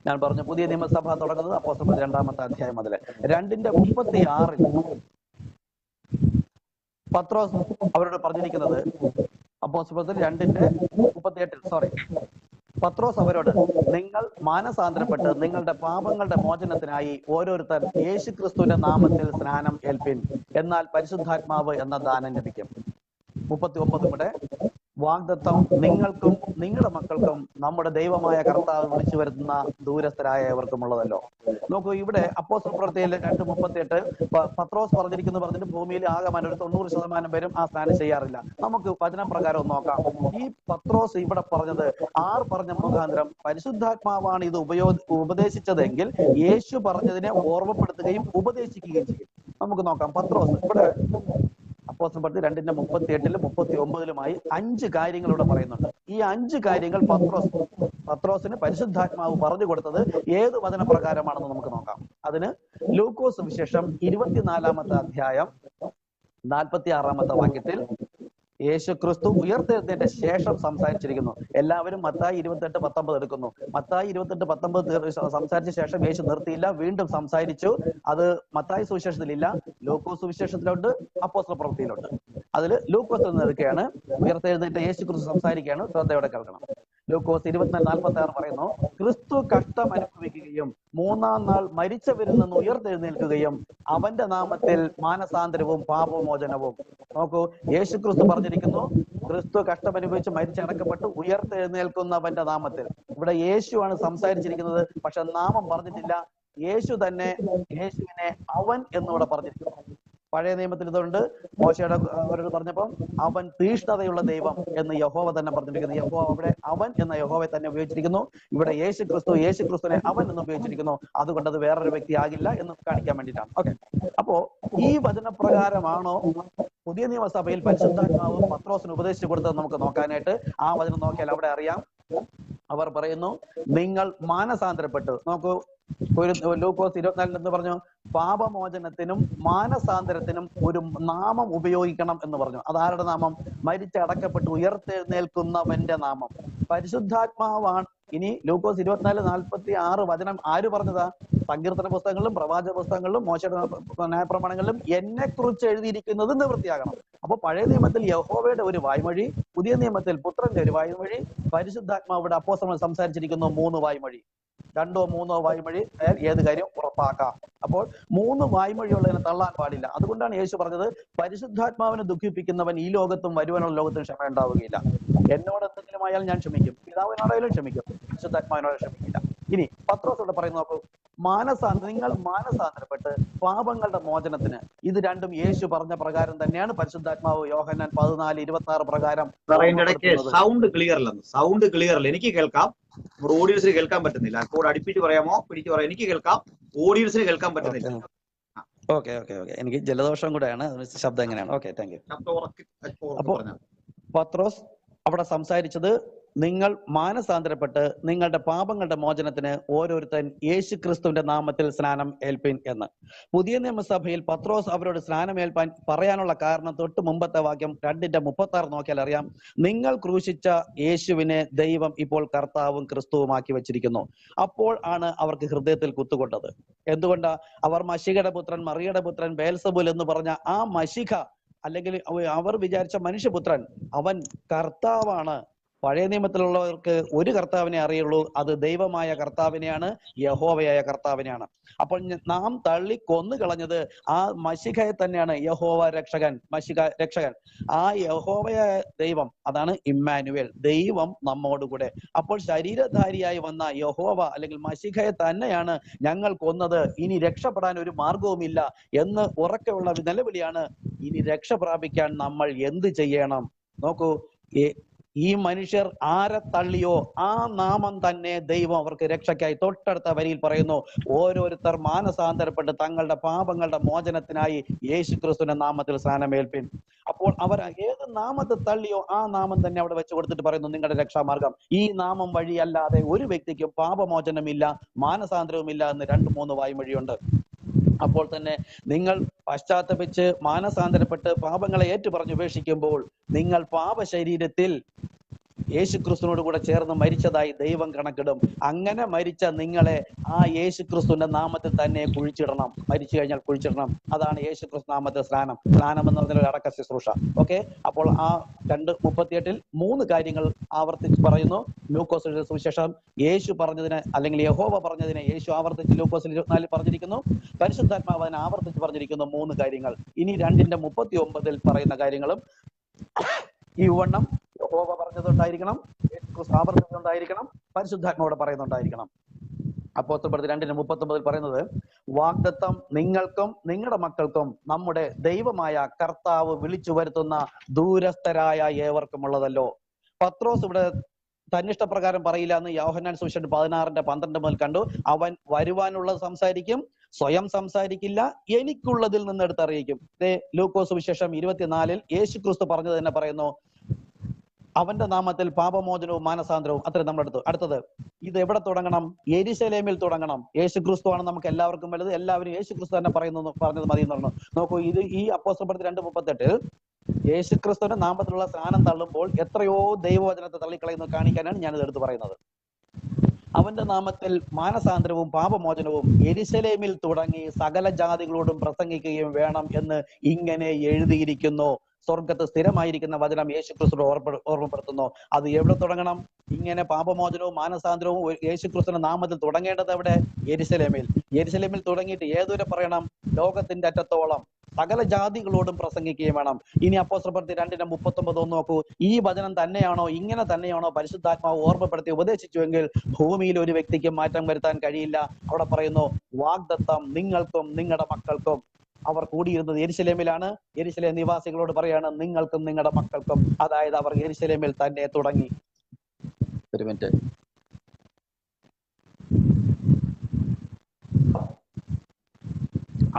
ഞാൻ പറഞ്ഞു പുതിയ നിയമസഭ തുടങ്ങുന്നത് അപ്പോസ്തലപ്രവൃത്തി 2-ാമത്തെ അധ്യായം മുതൽ 2:36 പത്രോസ് അവരോട് പറഞ്ഞിരിക്കുന്നത്, അപ്പോസ്തലപ്രവൃത്തി 2:38 പത്രോസ് അവരോട്, നിങ്ങൾ മാനസാന്തരപ്പെട്ട് നിങ്ങളുടെ പാപങ്ങളുടെ മോചനത്തിനായി ഓരോരുത്തർ യേശുക്രിസ്തുവിന്റെ നാമത്തിൽ സ്നാനം ഏൽപ്പിൻ, എന്നാൽ പരിശുദ്ധാത്മാവ് എന്ന ദാനം ലഭിക്കും. 39 കൂടെ, വാഗ്ദത്തം നിങ്ങൾക്കും നിങ്ങളുടെ മക്കൾക്കും നമ്മുടെ ദൈവമായ കർത്താവ് വിളിച്ചു വരുത്തുന്ന ദൂരസ്ഥരായവർക്കുമുള്ളതല്ലോ. നോക്കൂ, ഇവിടെ അപ്പോസ്തലപ്രവൃത്തിയിൽ 2:38 പത്രോസ് പറഞ്ഞിട്ട് ഭൂമിയിൽ ആകമാനം ഒരു 90% പേരും ആ സ്നാനം ചെയ്യാറില്ല. നമുക്ക് വചനപ്രകാരം നോക്കാം. ഈ പത്രോസ് ഇവിടെ പറഞ്ഞത് ആർ പറഞ്ഞ മുഖാന്തരം പരിശുദ്ധാത്മാവാണ് ഇത് ഉപദേശിച്ചതെങ്കിൽ യേശു പറഞ്ഞതിനെ ഓർമ്മപ്പെടുത്തുകയും ഉപദേശിക്കുകയും ചെയ്യും. നമുക്ക് നോക്കാം. പത്രോസ് ഇവിടെ അപ്പോസ്തലപ്രവൃത്തി 2:38-ലും 39-ലുമായി 5 കാര്യങ്ങൾ ഇവിടെ പറയുന്നുണ്ട്. ഈ 5 കാര്യങ്ങൾ പത്രോസിന് പരിശുദ്ധാത്മാവ് പറഞ്ഞു കൊടുത്തത് ഏത് വചനപ്രകാരമാണെന്ന് നമുക്ക് നോക്കാം. അതിന് ലൂക്കോസ് സുവിശേഷം 24-ാമത്തെ അധ്യായം 46-ാമത്തെ വാക്യത്തിൽ യേശു ക്രിസ്തു ഉയർത്തെഴുന്നേറ്റ ശേഷം സംസാരിച്ചിരിക്കുന്നു. എല്ലാവരും മത്തായി 28:19 എടുക്കുന്നു. മത്തായി 28:19 സംസാരിച്ച ശേഷം യേശു നിർത്തിയില്ല, വീണ്ടും സംസാരിച്ചു. അത് മത്തായി സുവിശേഷത്തിലില്ല, ലൂക്കോസ് സുവിശേഷത്തിലുണ്ട്, അപ്പോസ്തലപ്രവൃത്തിയിലുണ്ട്. അതിൽ ലൂക്കോസിൽ നിന്ന് എടുക്കുകയാണ്. ഉയർത്തെഴുന്നേറ്റ യേശു ക്രിസ്തു സംസാരിക്കുകയാണ്. ശ്രദ്ധയോടെ കേൾക്കണം. ലൂക്കോസ് 24:46 പറയുന്നു, ക്രിസ്തു കഷ്ടം അനുഭവിക്കുകയും 3-ാം നാൾ മരിച്ചവരിൽ നിന്ന് ഉയർത്തെഴുന്നേൽക്കുകയും അവന്റെ നാമത്തിൽ മാനസാന്തരവും പാപമോചനവും. നോക്കൂ, യേശു ക്രിസ്തു പറഞ്ഞിരിക്കുന്നു, ക്രിസ്തു കഷ്ടമനുഭവിച്ച് മരിച്ചടക്കപ്പെട്ട് ഉയർത്തെഴുന്നേൽക്കുന്നവന്റെ നാമത്തിൽ. ഇവിടെ യേശുവാണ് സംസാരിച്ചിരിക്കുന്നത്, പക്ഷെ നാമം പറഞ്ഞിട്ടില്ല. യേശു തന്നെ യേശുവിനെ അവൻ എന്നിവിടെ പറഞ്ഞിരിക്കുന്നു. പഴയ നിയമത്തിൽ ഇതുണ്ട്. മോശയുടെ അവരോട് പറഞ്ഞപ്പം അവൻ തീഷ്ണതയുള്ള ദൈവം എന്ന് യഹോവ തന്നെ പറഞ്ഞിരിക്കുന്നു. യഹോവ അവിടെ അവൻ എന്ന യഹോവയെ തന്നെ ഉപയോഗിച്ചിരിക്കുന്നു. ഇവിടെ യേശു ക്രിസ്തുവിനെ അവൻ എന്ന് ഉപയോഗിച്ചിരിക്കുന്നു. അതുകൊണ്ട് അത് വേറൊരു വ്യക്തി ആകില്ല എന്ന് കാണിക്കാൻ വേണ്ടിയിട്ടാണ്. ഓക്കെ, അപ്പോ ഈ വചനപ്രകാരമാണോ പുതിയ നിയമസഭയിൽ പരിശുദ്ധാത്മാവ് പത്രോസിന് ഉപദേശിച്ചു കൊടുത്തത് നമുക്ക് നോക്കാനായിട്ട് ആ വചനം നോക്കിയാൽ അവിടെ അറിയാം. അവർ പറയുന്നു, നിങ്ങൾ മാനസാന്തരപ്പെട്ട്. നോക്കൂ, ലൂക്കോസ് 24 എന്ന് പറഞ്ഞു, പാപമോചനത്തിനും മാനസാന്തരത്തിനും ഒരു നാമം ഉപയോഗിക്കണം എന്ന് പറഞ്ഞു. അതാരുടെ നാമം? മരിച്ചടക്കപ്പെട്ട് ഉയർത്തെഴുന്നേൽക്കുന്നവന്റെ നാമം. പരിശുദ്ധാത്മാവാണ്. ഇനി ലൂക്കോസ് 24:46 വചനം ആര് പറഞ്ഞതാ? സങ്കീർത്തന പുസ്തകങ്ങളിലും പ്രവാചക പുസ്തകങ്ങളിലും മോശയുടെ ന്യായപ്രമാണങ്ങളിലും എന്നെ കുറിച്ച് എഴുതിയിരിക്കുന്നത് നിവൃത്തിയാകണം. അപ്പൊ പഴയ നിയമത്തിൽ യഹോവയുടെ ഒരു വായ്മൊഴി, പുതിയ നിയമത്തിൽ പുത്രന്റെ ഒരു വായ്മൊഴി, പരിശുദ്ധാത്മാവിടെ അപ്പോസ്തലൻ സംസാരിച്ചിരിക്കുന്നു 3 വായ്മൊഴി. 2 or 3 വായ്മൊഴി ഏത് കാര്യം ഉറപ്പാക്കാം. അപ്പോൾ 3 വായ്മൊഴിയുള്ളതിനെ തള്ളാൻ പാടില്ല. അതുകൊണ്ടാണ് യേശു പറഞ്ഞത്, പരിശുദ്ധാത്മാവിനെ ദുഃഖിപ്പിക്കുന്നവൻ ഈ ലോകത്തും വരുവാനുള്ള ലോകത്തും ക്ഷമ ഉണ്ടാവുകയില്ല. എന്നോട് എന്തെങ്കിലും ആയാൽ ഞാൻ ക്ഷമിക്കും, പിതാവിനോടായാലും ക്ഷമിക്കും, പരിശുദ്ധാത്മാവിനോട് ക്ഷമിക്കില്ല. ഇനി പത്രോസോട് പറയുന്നു, അപ്പോൾ നിങ്ങൾ മാനസാന്തരപ്പെട്ട് പാപങ്ങളുടെ മോചനത്തിന്. ഇത് രണ്ടും യേശു പറഞ്ഞ പ്രകാരം തന്നെയാണ് പരിശുദ്ധാത്മാവ് യോഹന്നാൻ 14:26 പ്രകാരം. സൗണ്ട് ക്ലിയർ അല്ല, എനിക്ക് കേൾക്കാം, നമ്മുടെ ഓഡിയൻസിന് കേൾക്കാൻ പറ്റുന്നില്ല. അപ്പോൾ അടുപ്പിച്ച് പറയാമോ? പിടിച്ചു പറയാം. എനിക്ക് കേൾക്കാം, ഓഡിയൻസിന് കേൾക്കാൻ പറ്റുന്നില്ല. ഓക്കെ, എനിക്ക് ജലദോഷം കൂടെയാണ്, ശബ്ദം എങ്ങനെയാണ്? Okay, thank you. അപ്പോൾ പത്രോസ് അവിടെ സംസാരിച്ചത്, നിങ്ങൾ മാനസാന്തരപ്പെട്ട് നിങ്ങളുടെ പാപങ്ങളുടെ മോചനത്തിന് ഓരോരുത്തൻ യേശു ക്രിസ്തുവിന്റെ നാമത്തിൽ സ്നാനം ഏൽപ്പിൻ എന്ന്. പുതിയ നിയമസഭയിൽ പത്രോസ് അവരോട് സ്നാനം ഏൽപ്പാൻ പറയാനുള്ള കാരണം തൊട്ട് മുമ്പത്തെ വാക്യം 2:36 നോക്കിയാൽ അറിയാം. നിങ്ങൾ ക്രൂശിച്ച യേശുവിനെ ദൈവം ഇപ്പോൾ കർത്താവും ക്രിസ്തുവുമാക്കി വെച്ചിരിക്കുന്നു. അപ്പോൾ ആണ് അവർക്ക് ഹൃദയത്തിൽ കുത്തുകൊണ്ടത്. എന്തുകൊണ്ടാ? അവർ മശികയുടെ പുത്രൻ, മറിയയുടെ പുത്രൻ, ബേൽസബൂൽ എന്ന് പറഞ്ഞ ആ മശിക, അല്ലെങ്കിൽ അവർ വിചാരിച്ച മനുഷ്യപുത്രൻ, അവൻ കർത്താവാണ്. പഴയ നിയമത്തിലുള്ളവർക്ക് ഒരു കർത്താവിനെ അറിയുള്ളൂ, അത് ദൈവമായ കർത്താവിനെയാണ്, യഹോവയായ കർത്താവിനെയാണ്. അപ്പോൾ നാം തള്ളി കൊന്നു കളഞ്ഞത് ആ മശിഹയെ തന്നെയാണ്, യഹോവ രക്ഷകൻ, മശിഹ രക്ഷകൻ. ആ യഹോവയായ ദൈവം, അതാണ് ഇമ്മാനുവേൽ, ദൈവം നമ്മോടുകൂടെ. അപ്പോൾ ശരീരധാരിയായി വന്ന യഹോവ അല്ലെങ്കിൽ മശിഹയെ തന്നെയാണ് ഞങ്ങൾ കൊന്നത്. ഇനി രക്ഷപ്പെടാൻ ഒരു മാർഗവുമില്ല എന്ന് ഉറക്കെയുള്ള നിലവിളിയാണ്. ഇനി രക്ഷ പ്രാപിക്കാൻ നമ്മൾ എന്ത് ചെയ്യണം? നോക്കൂ, ഈ മനുഷ്യർ ആരെ തള്ളിയോ ആ നാമം തന്നെ ദൈവം അവർക്ക് രക്ഷയ്ക്കായി തൊട്ടടുത്ത വരിയിൽ പറയുന്നു, ഓരോരുത്തർ മാനസാന്തരപ്പെട്ട് തങ്ങളുടെ പാപങ്ങളുടെ മോചനത്തിനായി യേശു ക്രിസ്തുവിന്റെ നാമത്തിൽ സ്നാനമേൽപ്പിൻ. അപ്പോൾ അവർ ഏത് നാമത്തെ തള്ളിയോ ആ നാമം തന്നെ അവിടെ വെച്ച് കൊടുത്തിട്ട് പറയുന്നു, നിങ്ങളുടെ രക്ഷാമാർഗം ഈ നാമം വഴിയല്ലാതെ ഒരു വ്യക്തിക്കും പാപമോചനമില്ല, മാനസാന്തരവുമില്ല എന്ന് 2-3 വായ്മൊഴിയുണ്ട്. അപ്പോൾ തന്നെ നിങ്ങൾ പശ്ചാത്തപിച്ച് മാനസാന്തരപ്പെട്ട് പാപങ്ങളെ ഏറ്റുപറഞ്ഞ് ഉപേക്ഷിക്കുമ്പോൾ നിങ്ങൾ പാപശരീരത്തിൽ യേശു ക്രിസ്തുവിനോട് കൂടെ ചേർന്ന് മരിച്ചതായി ദൈവം കണക്കിടും. അങ്ങനെ മരിച്ച നിങ്ങളെ ആ യേശു ക്രിസ്തുവിന്റെ നാമത്തിൽ തന്നെ കുഴിച്ചിടണം. മരിച്ചു കഴിഞ്ഞാൽ കുഴിച്ചിടണം. അതാണ് യേശു ക്രിസ്തു നാമത്തിൽ സ്നാനം. സ്നാനം എന്ന് പറഞ്ഞാൽ ഒരു അടക്ക ശുശ്രൂഷ. ഓക്കെ, അപ്പോൾ ആ 2:38 3 കാര്യങ്ങൾ ആവർത്തിച്ച് പറയുന്നു. ലൂക്കോസ് സുവിശേഷം യേശു പറഞ്ഞതിന്, അല്ലെങ്കിൽ യഹോവ പറഞ്ഞതിനെ യേശു ആവർത്തിച്ച് ലൂക്കോസിൽ 24 പറഞ്ഞിരിക്കുന്നു. പരിശുദ്ധാത്മാവ് അതിനെ ആവർത്തിച്ച് പറഞ്ഞിരിക്കുന്നു 3 കാര്യങ്ങൾ. ഇനി 2:39 പറയുന്ന കാര്യങ്ങളും ഈ വണ്ണം യഹോവ പറഞ്ഞതുണ്ടായിരിക്കണം, യേശു ക്രിസ്തു ആവർത്തിച്ചുണ്ടായിരിക്കണം, പരിശുദ്ധാത്മാവോട് പറയുന്നുണ്ടായിരിക്കണം. അപ്പോസ്തലപ്രവൃത്തി 2:39 പറയുന്നത്, വാഗ്ദത്തം നിങ്ങൾക്കും നിങ്ങളുടെ മക്കൾക്കും നമ്മുടെ ദൈവമായ കർത്താവ് വിളിച്ചു വരുത്തുന്ന ദൂരസ്ഥരായ ഏവർക്കുമുള്ളതല്ലോ. പത്രോസ് ഇവിടെ തന്നിഷ്ടപ്രകാരം പറയില്ല എന്ന് യോഹന്നാൻ സുവിശേഷം 16:12 മുതൽ കണ്ടു. അവൻ വരുവാനുള്ളത് സംസാരിക്കും, സ്വയം സംസാരിക്കില്ല, എനിക്കുള്ളതിൽ നിന്ന് എടുത്തറിയിക്കും. ലൂക്കോസ് സുവിശേഷം 24 യേശു ക്രിസ്തു പറഞ്ഞത് തന്നെ പറയുന്നു, അവന്റെ നാമത്തിൽ പാപമോചനവും മാനസാന്തരവും. അത്രയും നമ്മളെടുത്തു. അടുത്തത്, ഇത് എവിടെ തുടങ്ങണം? യെരുശലേമിൽ തുടങ്ങണം. യേശു ക്രിസ്തു ആണ് നമുക്ക് എല്ലാവർക്കും വലുത്. എല്ലാവരും യേശു ക്രിസ്തു തന്നെ പറഞ്ഞത് മതി എന്ന് പറഞ്ഞു. നോക്കൂ, ഇത് ഈ അപ്പോസ്തലപ്രവൃത്തി 2:38 യേശു ക്രിസ്തുവിന്റെ നാമത്തിലുള്ള സ്നാനം തള്ളുമ്പോൾ എത്രയോ ദൈവവചനത്തെ തള്ളിക്കളയുന്നു കാണിക്കാനാണ് ഞാനിത് എടുത്തു പറയുന്നത്. അവന്റെ നാമത്തിൽ മാനസാന്തരവും പാപമോചനവും യെരുശലേമിൽ തുടങ്ങി സകല ജാതികളോടും പ്രസംഗിക്കുകയും വേണം എന്ന് ഇങ്ങനെ എഴുതിയിരിക്കുന്നു. സ്വർഗത്ത് സ്ഥിരമായിരിക്കുന്ന വചനം യേശു ക്രിസ്തു ഓർമ്മപ്പെടുത്തുന്നു. അത് എവിടെ തുടങ്ങണം? ഇങ്ങനെ പാപമോചനവും മാനസാന്തരവും യേശു ക്രിസ്തുവിന്റെ നാമത്തിൽ തുടങ്ങേണ്ടത് എവിടെ? യെരുശലേമിൽ. യെരുശലേമിൽ തുടങ്ങിയിട്ട് ഏതുവരെ പറയണം? ലോകത്തിന്റെ അറ്റത്തോളം സകല ജാതികളോടും പ്രസംഗിക്കുകയും വേണം. ഇനി അപ്പോസ്തലപ്രവൃത്തി 2:39 നോക്കൂ. ഈ വചനം തന്നെയാണോ, ഇങ്ങനെ തന്നെയാണോ പരിശുദ്ധാത്മാവ് ഓർമ്മപ്പെടുത്തി ഉപദേശിച്ചുവെങ്കിൽ ഭൂമിയിൽ ഒരു വ്യക്തിക്ക് മാറ്റം വരുത്താൻ കഴിയില്ല. അവിടെ പറയുന്നു, വാഗ്ദത്തം നിങ്ങൾക്കും നിങ്ങളുടെ മക്കൾക്കും. അവർ കൂടിയിരുന്നത് യെരുശലേമിലാണ്. യെരുശലേം നിവാസികളോട് പറയാണ്, നിങ്ങൾക്കും നിങ്ങളുടെ മക്കൾക്കും. അതായത് അവർ യെരുശലേമിൽ തന്നെ തുടങ്ങി. ഒരു മിനിറ്റ്.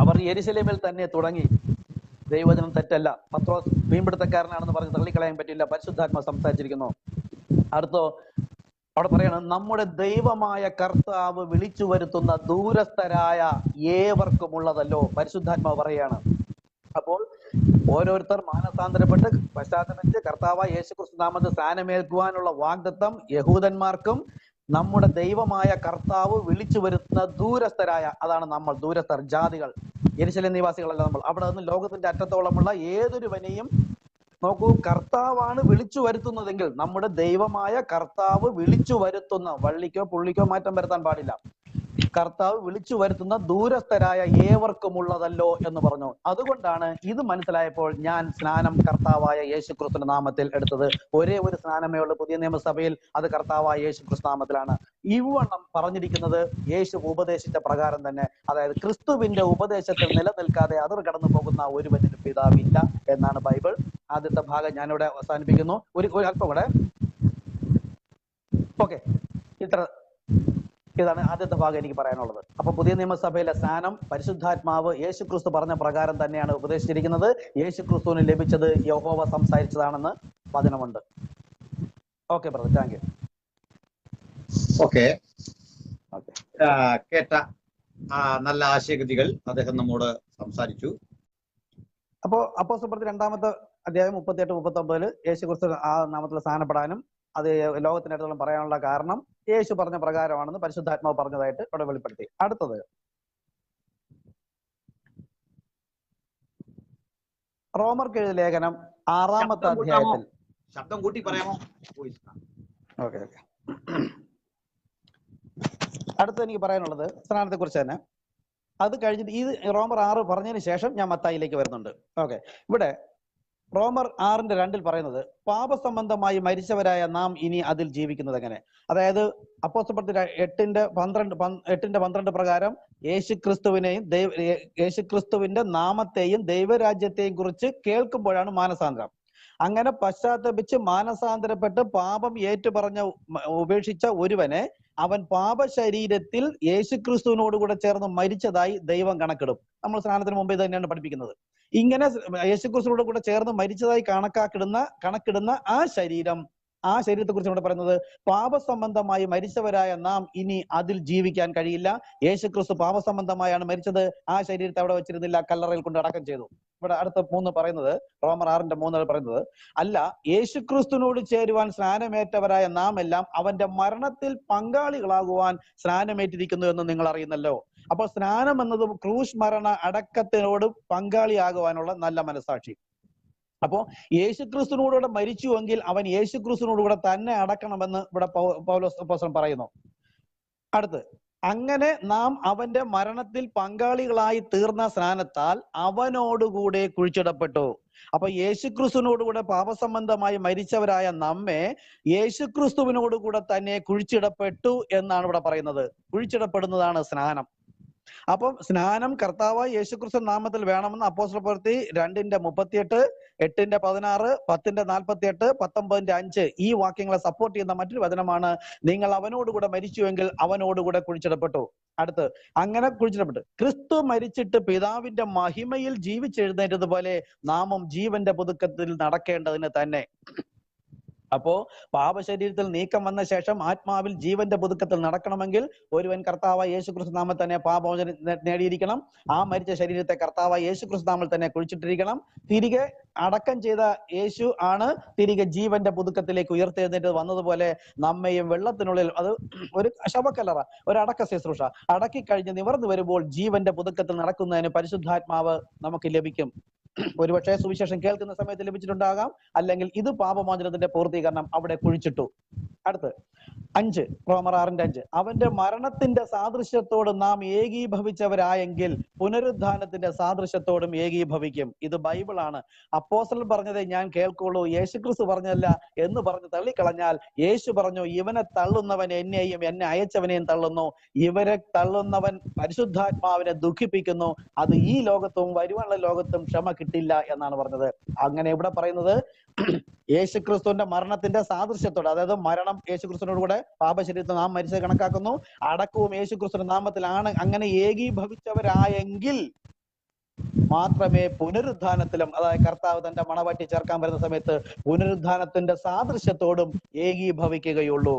അവർ യെരുശലേമിൽ തന്നെ തുടങ്ങി. ദൈവവചനം തെറ്റല്ല. പത്രോസ് മീൻപിടുത്തക്കാരനാണെന്ന് പറഞ്ഞ് തള്ളിക്കളയാൻ പറ്റില്ല. പരിശുദ്ധാത്മാ സംസാരിച്ചിരിക്കുന്നു. അടുത്തോ അവിടെ പറയണം, നമ്മുടെ ദൈവമായ കർത്താവ് വിളിച്ചു വരുത്തുന്ന ദൂരസ്ഥരായ ഏവർക്കുമുള്ളതല്ലോ. പരിശുദ്ധാത്മാവ് പറയാണ്. അപ്പോൾ ഓരോരുത്തർ മാനസാന്തരപ്പെട്ട് പശ്ചാത്തലത്തിൽ കർത്താവായ യേശു ക്രിസ്തു നാമത്തിൽ സ്നാനമേൽക്കുവാനുള്ള വാഗ്ദത്തം യഹൂദന്മാർക്കും നമ്മുടെ ദൈവമായ കർത്താവ് വിളിച്ചു വരുത്തുന്ന ദൂരസ്ഥരായ, അതാണ് നമ്മൾ, ദൂരസ്ഥർ, ജാതികൾ, യെരുശലേം നിവാസികളല്ല നമ്മൾ. അവിടെ നിന്ന് ലോകത്തിന്റെ അറ്റത്തോളമുള്ള ഏതൊരുവനെയും നോക്കൂ, കർത്താവാണ് വിളിച്ചു വരുത്തുന്നതെങ്കിൽ, നമ്മുടെ ദൈവമായ കർത്താവ് വിളിച്ചു വരുത്തുന്ന, വള്ളിക്കോ പുള്ളിക്കോ മാറ്റം വരുത്താൻ പാടില്ല, കർത്താവ് വിളിച്ചു വരുത്തുന്ന ദൂരസ്ഥരായ ഏവർക്കുമുള്ളതല്ലോ എന്ന് പറഞ്ഞു. അതുകൊണ്ടാണ് ഇത് മനസ്സിലായപ്പോൾ ഞാൻ സ്നാനം കർത്താവായ യേശു ക്രിസ്തുവിന്റെ നാമത്തിൽ എടുത്തത്. ഒരേ ഒരു സ്നാനമേ ഉള്ളൂ പുതിയ നിയമസഭയിൽ, അത് കർത്താവായ യേശു ക്രിസ്തു നാമത്തിലാണ്. ഇവണ്ണം പറഞ്ഞിരിക്കുന്നത് യേശു ഉപദേശിച്ച പ്രകാരം തന്നെ. അതായത് ക്രിസ്തുവിന്റെ ഉപദേശത്തിൽ നിലനിൽക്കാതെ അതിർ കടന്നു പോകുന്ന ഒരുവനും പിതാവില്ല എന്നാണ് ബൈബിൾ. ആദ്യത്തെ ഭാഗം ഞാനിവിടെ അവസാനിപ്പിക്കുന്നു. ഒരു അല്പം കൂടെ. ഓക്കെ, ഇതാണ് ആദ്യത്തെ ഭാഗം എനിക്ക് പറയാനുള്ളത്. അപ്പൊ പുതിയ നിയമസഭയിലെ സ്നാനം പരിശുദ്ധാത്മാവ് യേശു ക്രിസ്തു പറഞ്ഞ പ്രകാരം തന്നെയാണ് ഉപദേശിച്ചിരിക്കുന്നത്. യേശു ക്രിസ്തുവിന് ലഭിച്ചത് യഹോവ സംസാരിച്ചതാണെന്ന് വചനമുണ്ട്. Okay brother, thank you. Okay, കേട്ട നല്ല ആശയഗതികൾ അദ്ദേഹം നമ്മോട് സംസാരിച്ചു. അപ്പോ അപ്പോസ്തലപ്രവൃത്തി 2-ാമത്തെ അധ്യായം 38-39 യേശു ക്രിസ്തു ആ നാമത്തിൽ സ്നാനപ്പെടാനും അത് ലോകത്തിനടുത്തോളം പറയാനുള്ള കാരണം യേശു പറഞ്ഞ പ്രകാരമാണെന്ന് പരിശുദ്ധാത്മാവ് പറഞ്ഞതായിട്ട് ഇവിടെ വെളിപ്പെടുത്തി. അടുത്തത് റോമർക്ക് എഴുതിയ ലേഖനം 6-ാമത്തെ അധ്യായത്തിൽ. ശബ്ദം കൂട്ടി പറയാമോ? ഓക്കെ. അടുത്തത് എനിക്ക് പറയാനുള്ളത് സ്നാനത്തെ കുറിച്ച് തന്നെ. അത് കഴിഞ്ഞിട്ട് ഈ റോമർ 6 പറഞ്ഞതിന് ശേഷം ഞാൻ മത്തായിലേക്ക് വരുന്നുണ്ട്. ഓക്കെ, ഇവിടെ റോമർ 6:2 പറയുന്നത്, പാപസംബന്ധമായി മരിച്ചവരായ നാം ഇനി അതിൽ ജീവിക്കുന്നത് എങ്ങനെ? അതായത് അപ്പോസ്തലപ്രവൃത്തി 8:12 പ്രകാരം യേശുക്രിസ്തുവിന്റെ നാമത്തെയും ദൈവരാജ്യത്തെയും കുറിച്ച് കേൾക്കുമ്പോഴാണ് മാനസാന്തരം. അങ്ങനെ പശ്ചാത്തപിച്ച് മാനസാന്തരപ്പെട്ട് പാപം ഏറ്റുപറഞ്ഞ ഉപേക്ഷിച്ച ഒരുവനെ അവൻ പാപശരീരത്തിൽ യേശുക്രിസ്തുവിനോടുകൂടെ ചേർന്ന് മരിച്ചതായി ദൈവം കണക്കിടും. നമ്മൾ സ്നാനത്തിന് മുമ്പേ തന്നെയാണ് പഠിപ്പിക്കുന്നത്. ഇങ്ങനെ യേശുക്രിസ്തുവിനോട് കൂടെ ചേർന്ന് മരിച്ചതായി കണക്കിടുന്ന ആ ശരീരം ആ ശരീരത്തെ കുറിച്ച് ഇവിടെ പറയുന്നത് പാപസംബന്ധമായി മരിച്ചവരായ നാം ഇനി അതിൽ ജീവിക്കാൻ കഴിയില്ല. യേശുക്രിസ്തു പാപസംബന്ധമായാണ് മരിച്ചത്. ആ ശരീരത്തെ അവിടെ വെച്ചിരുന്നില്ല, കല്ലറയിൽ കൊണ്ട് അടക്കം ചെയ്തു. ഇവിടെ അടുത്ത 3 പറയുന്നത്, റോമർ 6:3 പറയുന്നത്, അല്ല, യേശുക്രിസ്തുവിനോട് ചേരുവാൻ സ്നാനമേറ്റവരായ നാം എല്ലാം അവന്റെ മരണത്തിൽ പങ്കാളികളാകുവാൻ സ്നാനമേറ്റിരിക്കുന്നു എന്ന് നിങ്ങൾ അറിയുന്നല്ലോ. അപ്പോൾ സ്നാനം എന്നത് ക്രൂശ് മരണ അടക്കത്തിനോട് പങ്കാളിയാകുവാനുള്ള നല്ല മനസാക്ഷി. അപ്പോ യേശുക്രിസ്തുവിനോടുകൂടെ മരിച്ചുവെങ്കിൽ അവൻ യേശുക്രിസ്തുവിനോടുകൂടെ തന്നെ അടക്കണമെന്ന് ഇവിടെ പൗലോസ് അപ്പോസ്തലൻ പറയുന്നു. അടുത്ത്, അങ്ങനെ നാം അവന്റെ മരണത്തിൽ പങ്കാളികളായി തീർന്ന സ്നാനത്താൽ അവനോടുകൂടെ കുഴിച്ചിടപ്പെട്ടു. അപ്പൊ യേശുക്രിസ്തുവിനോടുകൂടെ പാപസംബന്ധമായി മരിച്ചവരായ നമ്മെ യേശുക്രിസ്തുവിനോടുകൂടെ തന്നെ കുഴിച്ചിടപ്പെട്ടു എന്നാണ് ഇവിടെ പറയുന്നത്. കുഴിച്ചിടപ്പെടുന്നതാണ് സ്നാനം. അപ്പം സ്നാനം കർത്താവായ യേശുക്രിസ്തു നാമത്തിൽ വേണമെന്ന് അപ്പോസ്തല പ്രവൃത്തി 2:38, 8:16, 10:48, 19:5 ഈ വാക്യങ്ങളെ സപ്പോർട്ട് ചെയ്യുന്ന മറ്റൊരു വചനമാണ്, നിങ്ങൾ അവനോടുകൂടെ മരിച്ചുവെങ്കിൽ അവനോടുകൂടെ കുഴിച്ചിടപ്പെട്ടു. അടുത്ത്, അങ്ങനെ കുഴിച്ചിടപ്പെട്ടു. ക്രിസ്തു മരിച്ചിട്ട് പിതാവിന്റെ മഹിമയിൽ ജീവിച്ചെഴുന്നേറ്റതുപോലെ നാമും ജീവന്റെ പുതുക്കത്തിൽ നടക്കേണ്ടതിന് തന്നെ. അപ്പോ പാപശരീരത്തിൽ നീക്കം വന്ന ശേഷം ആത്മാവിൽ ജീവന്റെ പുതുക്കത്തിൽ നടക്കണമെങ്കിൽ ഒരുവൻ കർത്താവായ യേശുക്രിസ്തു നാമത്തിൽ തന്നെ പാപമോചനം നേടിയിരിക്കണം. ആ മരിച്ച ശരീരത്തെ കർത്താവായ യേശുക്രിസ്തു നാമത്തിൽ തന്നെ കുഴിച്ചിട്ടിരിക്കണം. തിരികെ അടക്കം ചെയ്ത യേശു ആണ് തിരികെ ജീവന്റെ പുതുക്കത്തിലേക്ക് ഉയർത്തെഴുന്നേറ്റ് വന്നതുപോലെ നമ്മയും വെള്ളത്തിനുള്ളിൽ, അത് ഒരു ശവക്കല്ലറ, ഒരു അടക്ക ശുശ്രൂഷ, അടക്കി കഴിഞ്ഞ് നിവർന്നു വരുമ്പോൾ ജീവന്റെ പുതുക്കത്തിൽ നടക്കുന്നതിന് പരിശുദ്ധാത്മാവ് നമുക്ക് ലഭിക്കും. ഒരുപക്ഷെ സുവിശേഷം കേൾക്കുന്ന സമയത്ത് ലഭിച്ചിട്ടുണ്ടാകാം, അല്ലെങ്കിൽ ഇത് പാപമോചനത്തിന്റെ പൂർത്തീകരണം അവിടെ കുഴിച്ചിട്ടു. അടുത്ത് 5, റോമർ 6:5, അവന്റെ മരണത്തിന്റെ സാദൃശ്യത്തോട് നാം ഏകീഭവിച്ചവരായെങ്കിൽ പുനരുദ്ധാനത്തിന്റെ സാദൃശ്യത്തോടും ഏകീഭവിക്കും. ഇത് ബൈബിളാണ്. അപ്പോസ്തലൻ പറഞ്ഞതേ ഞാൻ കേൾക്കുള്ളൂ, യേശുക്രിസ്തു പറഞ്ഞതല്ല എന്ന് പറഞ്ഞ് തള്ളിക്കളഞ്ഞാൽ, യേശു പറഞ്ഞു, ഇവനെ തള്ളുന്നവൻ എന്നെയും എന്നെ അയച്ചവനെയും തള്ളുന്നു, ഇവരെ തള്ളുന്നവൻ പരിശുദ്ധാത്മാവിനെ ദുഃഖിപ്പിക്കുന്നു, അത് ഈ ലോകത്തും വരുവാനുള്ള ലോകത്തും ക്ഷമ കിട്ടില്ല എന്നാണ് പറഞ്ഞത്. അങ്ങനെ ഇവിടെ പറയുന്നത് യേശുക്രിസ്തുവിന്റെ മരണത്തിന്റെ സാദൃശ്യത്തോടെ, അതായത് മരണം യേശുക്രിസ്തുവിനോട് കൂടെ പാപശരീരത്തിൽ നാം മരിച്ചത് കണക്കാക്കുന്നു, അടക്കവും യേശുക്രിസ്തുവിന്റെ നാമത്തിലാണ്. അങ്ങനെ ഏകീഭവിച്ചവരായെങ്കിൽ മാത്രമേ പുനരുദ്ധാനത്തിലും, അതായത് കർത്താവ് തന്റെ മണവാട്ടി ചേർക്കാൻ വരുന്ന സമയത്ത് പുനരുദ്ധാനത്തിന്റെ സാദൃശ്യത്തോടും ഏകീഭവിക്കുകയുള്ളൂ.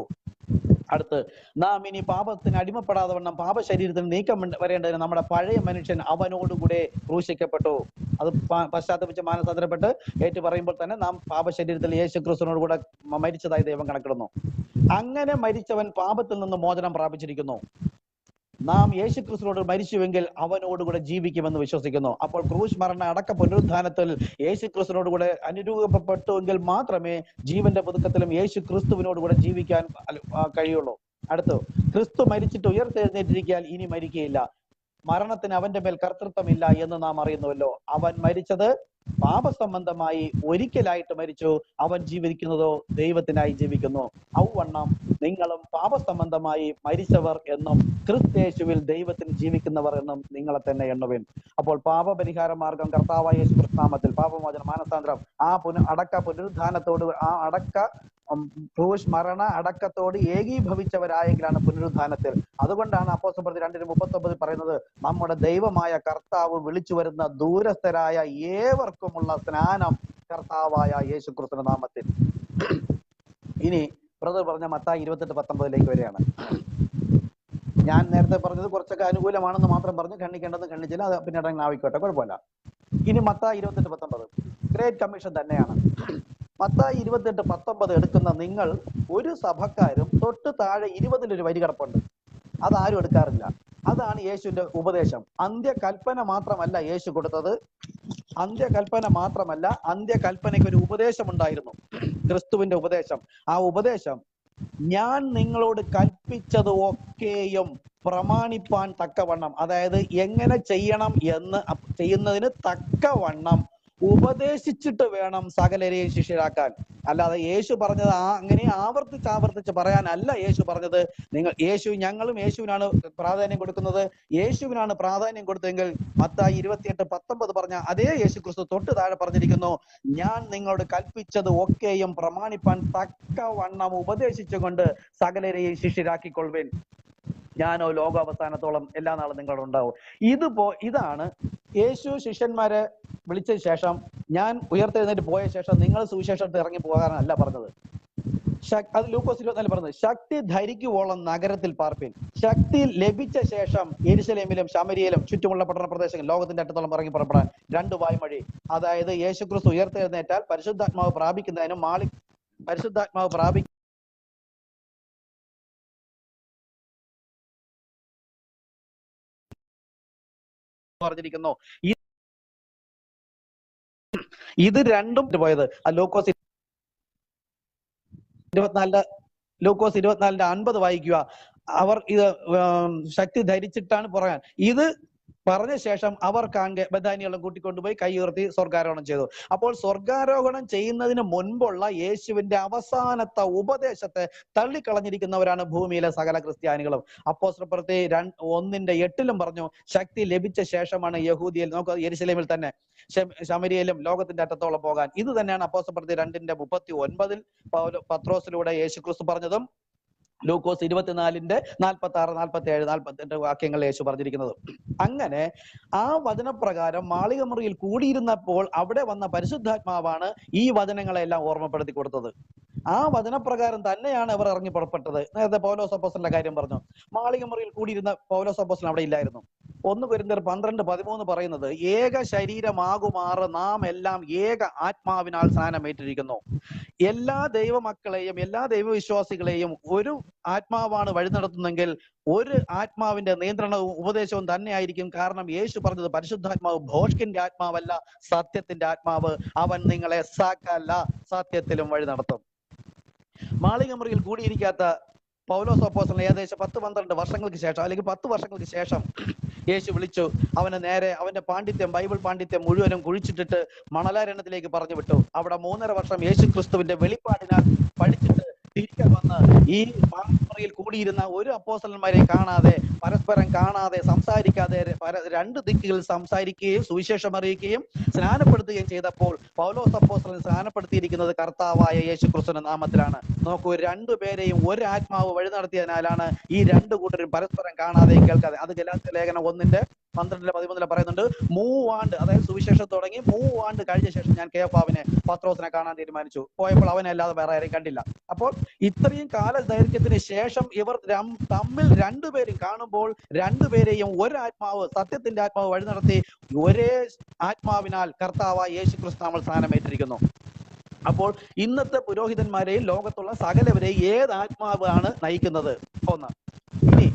അടുത്ത്, നാം ഇനി പാപത്തിന് അടിമപ്പെടാതെ വണ്ണം പാപശരീരത്തിൽ നീക്കം വരേണ്ടതിന് നമ്മുടെ പഴയ മനുഷ്യൻ അവനോടുകൂടെ ക്രൂശിക്കപ്പെട്ടു. അത് പശ്ചാത്തപിച്ച് മാനസാന്തരപ്പെട്ട് ഏറ്റു പറയുമ്പോൾ തന്നെ നാം പാപശരീരത്തിൽ യേശുക്രിസ്തുവിനോട് കൂടെ മരിച്ചതായി ദൈവം കണക്കിടുന്നു. അങ്ങനെ മരിച്ചവൻ പാപത്തിൽ നിന്ന് മോചനം പ്രാപിച്ചിരിക്കുന്നു. നാം യേശുക്രിസ്തുവിനോട് മരിച്ചുവെങ്കിൽ അവനോടുകൂടെ ജീവിക്കുമെന്ന് വിശ്വസിക്കുന്നു. അപ്പോൾ ക്രൂശ് മരണ അടക്ക പുനരുദ്ധാനത്തിൽ യേശുക്രിസ്തുവിനോട് കൂടെ അനുരൂപപ്പെട്ടുവെങ്കിൽ മാത്രമേ ജീവന്റെ പുതുക്കത്തിലും യേശുക്രിസ്തുവിനോട് കൂടെ ജീവിക്കാൻ കഴിയുള്ളൂ. അടുത്ത്, ക്രിസ്തു മരിച്ചിട്ട് ഉയർത്തെഴുന്നേറ്റിരിക്കാൻ ഇനി മരിക്കുകയില്ല, മരണത്തിന് അവന്റെ മേൽ കർത്തൃത്വമില്ല എന്ന് നാം അറിയുന്നുവല്ലോ. അവൻ മരിച്ചത് പാപസംബന്ധമായി ഒരിക്കലായിട്ട് മരിച്ചു, അവൻ ജീവിക്കുന്നതോ ദൈവത്തിനായി ജീവിക്കുന്നു. ഔവണ്ണം നിങ്ങളും പാപസംബന്ധമായി മരിച്ചവർ എന്നും ക്രിസ്തയേശുവിൽ ദൈവത്തിന് ജീവിക്കുന്നവർ എന്നും നിങ്ങളെ തന്നെ എണ്ണുവിൻ. അപ്പോൾ പാപപരിഹാര മാർഗം കർത്താവായ യേശുക്രിസ്തു നാമത്തിൽ പാപമോചനം, മാനസാന്തരം, ആ പുനരുദ്ധാനത്തോട്, ആ ക്രൂശ് മരണ അടക്കത്തോട് ഏകീഭവിച്ചവരായെങ്കിലാണ് പുനരുദ്ധാനത്തിൽ. അതുകൊണ്ടാണ് അപ്പോസ്തലൻ പ്രവൃത്തി 2:39 പറയുന്നത്, നമ്മുടെ ദൈവമായ കർത്താവ് വിളിച്ചു വരുന്ന ദൂരസ്ഥരായ ഏവർക്കുമുള്ള സ്നാനം കർത്താവായ യേശുക്രിസ്തുവിന്റെ നാമത്തിൽ. ഇനി ബ്രദർ പറഞ്ഞ മത്തായി 28:19 വരെയാണ്. ഞാൻ നേരത്തെ പറഞ്ഞത് കുറച്ചൊക്കെ അനുകൂലമാണെന്ന് മാത്രം പറഞ്ഞു, ഖണ്ഡിക്കേണ്ടത് ഖണ്ഡിച്ചില്ല, അത് പിന്നീട് അങ്ങനെ ആവിക്കോട്ടെ, കുഴപ്പമില്ല. ഇനി മത്തായി 28:19 ഗ്രേറ്റ് കമ്മീഷൻ തന്നെയാണ്. മത്തായി 28:19 എടുക്കുന്ന നിങ്ങൾ ഒരു സഭക്കാരും തൊട്ട് താഴെ 20 വരി കിടപ്പുണ്ട്, അതാരും എടുക്കാറില്ല. അതാണ് യേശുവിന്റെ ഉപദേശം. അന്ത്യകൽപ്പന മാത്രമല്ല യേശു കൊടുത്തത്, അന്ത്യകൽപ്പനയ്ക്ക് ഒരു ഉപദേശം ഉണ്ടായിരുന്നു, ക്രിസ്തുവിന്റെ ഉപദേശം. ആ ഉപദേശം, ഞാൻ നിങ്ങളോട് കൽപ്പിച്ചത് ഒക്കെയും പ്രമാണിപ്പാൻ തക്കവണ്ണം, അതായത് എങ്ങനെ ചെയ്യണം എന്ന് ചെയ്യുന്നതിന് തക്കവണ്ണം ഉപദേശിച്ചിട്ട് വേണം സകലരെയും ശിഷ്യരാക്കാൻ. അല്ലാതെ യേശു പറഞ്ഞത് അങ്ങനെ ആവർത്തിച്ച് പറയാനല്ല യേശു പറഞ്ഞത്. ഞങ്ങളും യേശുവിനാണ് പ്രാധാന്യം കൊടുക്കുന്നത്. യേശുവിനാണ് പ്രാധാന്യം കൊടുത്തെങ്കിൽ മത്തായി 28:19 പറഞ്ഞ അതേ യേശു ക്രിസ്തു തൊട്ട് താഴെ പറഞ്ഞിരിക്കുന്നു, ഞാൻ നിങ്ങളോട് കൽപ്പിച്ചത് ഒക്കെയും പ്രമാണിപ്പാൻ തക്കവണ്ണം ഉപദേശിച്ചുകൊണ്ട് സകലരെയും ശിഷ്യരാക്കിക്കൊള്ളുവിൻ, ഞാനോ ലോകാവസാനത്തോളം എല്ലാ നാളും നിങ്ങളോട് ഉണ്ടാവും. ഇതാണ് യേശു ശിഷ്യന്മാരെ വിളിച്ച ശേഷം, ഞാൻ ഉയർത്തെഴുന്നേറ്റ് പോയ ശേഷം നിങ്ങൾ സുവിശേഷത്തിൽ ഇറങ്ങി പോകാനല്ല പറഞ്ഞത്. അത് ലൂക്കോസ് 24 പറഞ്ഞത്, ശക്തി ധരിക്കുവോളം നഗരത്തിൽ പാർപ്പിൻ. ശക്തി ലഭിച്ച ശേഷം യെരുശലേമിലും ശമരിയയിലും ചുറ്റുമുള്ള പട്ടണ പ്രദേശങ്ങൾ ലോകത്തിന്റെ അറ്റത്തോളം ഇറങ്ങി പുറപ്പെടാൻ. 2 വായ്മൊഴി. അതായത് യേശുക്രിസ്തു ഉയർത്തെഴുന്നേറ്റാൽ പരിശുദ്ധാത്മാവ് പ്രാപിക്കുന്നതിനും പരിശുദ്ധാത്മാവ് പറഞ്ഞിരിക്കുന്നു. ഇത് രണ്ടും പോയത് ലൂക്കോസ് 24 50 വായിക്കുക. അവർ ഇത് ശക്തി ധരിച്ചിട്ടാണ് പറയാൻ. ഇത് പറഞ്ഞ ശേഷം അവർ കാണെ ബഥാനിയെല്ലാം കൂട്ടിക്കൊണ്ടുപോയി കൈ ഉയർത്തി സ്വർഗാരോഹണം ചെയ്തു. അപ്പോൾ സ്വർഗാരോഹണം ചെയ്യുന്നതിന് മുൻപുള്ള യേശുവിന്റെ അവസാനത്തെ ഉപദേശത്തെ തള്ളിക്കളഞ്ഞിരിക്കുന്നവരാണ് ഭൂമിയിലെ സകല ക്രിസ്ത്യാനികളും. അപ്പോസ്തലപ്രവൃത്തി 1:8 പറഞ്ഞു, ശക്തി ലഭിച്ച ശേഷമാണ് യഹൂദിയിൽ, നമുക്ക് യെരുശലേമിൽ തന്നെ ശമരിയയിലും ലോകത്തിന്റെ അറ്റത്തോളം പോകാൻ. ഇത് തന്നെയാണ് അപ്പോസ്തലപ്രവൃത്തി 2:39 പത്രോസിലൂടെ യേശുക്രിസ്തു പറഞ്ഞതും ലൂക്കോസ് 24:46, 46, 47, 48 വാക്യങ്ങൾ യേശു പറഞ്ഞിരിക്കുന്നത്. അങ്ങനെ ആ വചനപ്രകാരം മാളികമുറിയിൽ കൂടിയിരുന്നപ്പോൾ അവിടെ വന്ന പരിശുദ്ധാത്മാവാണ് ഈ വചനങ്ങളെല്ലാം ഓർമ്മപ്പെടുത്തി കൊടുത്തത്. ആ വചനപ്രകാരം തന്നെയാണ് അവർ ഇറങ്ങി പുറപ്പെട്ടത്. നേരത്തെ പൗലോസ് അപ്പോസ്തലന്റെ കാര്യം പറഞ്ഞു. മാളികമുറിയിൽ കൂടിയിരുന്ന പൗലോസ് അപ്പോസ്തലൻ അവിടെ ഇല്ലായിരുന്നു. 1 കൊരിന്ത്യർ 12:13 പറയുന്നത്, ഏക ശരീരമാകുമാറ് നാം എല്ലാം ഏക ആത്മാവിനാൽ സ്നാനമേറ്റിരിക്കുന്നു. എല്ലാ ദൈവമക്കളെയും എല്ലാ ദൈവവിശ്വാസികളെയും ഒരു ആത്മാവാണ് വഴി നടത്തുന്നെങ്കിൽ ഒരു ആത്മാവിന്റെ നിയന്ത്രണവും ഉപദേശവും തന്നെയായിരിക്കും. കാരണം യേശു പറഞ്ഞത് പരിശുദ്ധാത്മാവ് ഭോഷ്കിന്റെ ആത്മാവല്ല, സത്യത്തിന്റെ ആത്മാവ്. അവൻ നിങ്ങളെ സകല സത്യത്തിലും വഴി നടത്തും. മാളികമുറിയിൽ കൂടിയിരിക്കാത്ത പൗലോസ് അപ്പോസ്തലൻ ഏകദേശം 10-12 വർഷങ്ങൾക്ക് ശേഷം, അല്ലെങ്കിൽ 10 വർഷങ്ങൾക്ക് ശേഷം യേശു വിളിച്ചു. അവന് നേരെ അവന്റെ പാണ്ഡിത്യം, ബൈബിൾ പാണ്ഡിത്യം മുഴുവനും കുഴിച്ചിട്ടിട്ട് മണലാരണ്യത്തിലേക്ക് പറഞ്ഞു വിട്ടു. അവിടെ 3.5 വർഷം യേശു ക്രിസ്തുവിന്റെ വെളിപ്പാടിനാൽ പഠിച്ചിട്ട് തിരികെ വന്ന് ഈ മാളികമുറിയിൽ കൂടിയിരുന്ന ഒരു അപ്പോസ്തലന്മാരെയും കാണാതെ, പരസ്പരം കാണാതെ, സംസാരിക്കാതെ 2 ദിക്കുകളിൽ സംസാരിക്കുകയും സുവിശേഷം അറിയിക്കുകയും സ്നാനപ്പെടുത്തുകയും ചെയ്തപ്പോൾ പൗലോസ് അപ്പോസ്തലൻ സ്നാനപ്പെടുത്തിയിരിക്കുന്നത് കർത്താവായ യേശു ക്രിസ്തുവിന്റെ നാമത്തിലാണ്. നോക്കൂ, 2 പേരെയും ഒരു ആത്മാവ് വഴി നടത്തിയതിനാലാണ് ഈ 2 കൂട്ടരും പരസ്പരം കാണാതെയും കേൾക്കാതെ. അത് ഗലാത്യ ലേഖനം 1:12-13 പറയുന്നുണ്ട്. 3 ആണ്ട്, അതായത് സുവിശേഷം തുടങ്ങി 3 ആണ്ട് കഴിഞ്ഞ ശേഷം ഞാൻ കേഫാവിനെ, പത്രോസിനെ കാണാൻ തീരുമാനിച്ചു. പോയപ്പോൾ അവനെ അല്ലാതെ വേറെ ആരെയും കണ്ടില്ല. അപ്പോൾ ഇത്രയും കാല ദൈർഘ്യത്തിന് ശേഷം ഇവർ തമ്മിൽ 2 പേരും കാണുമ്പോൾ 2 പേരെയും ഒരാത്മാവ്, സത്യത്തിന്റെ ആത്മാവ് വഴി നടത്തി ഒരേ ആത്മാവിനാൽ കർത്താവായ യേശു ക്രിസ്തു നമ്മൾ സ്നാനമേറ്റിരിക്കുന്നു. അപ്പോൾ ഇന്നത്തെ പുരോഹിതന്മാരെയും ലോകത്തുള്ള സകലവരെയും ഏത് ആത്മാവാണ് നയിക്കുന്നത്? ഒന്ന്. ഇനി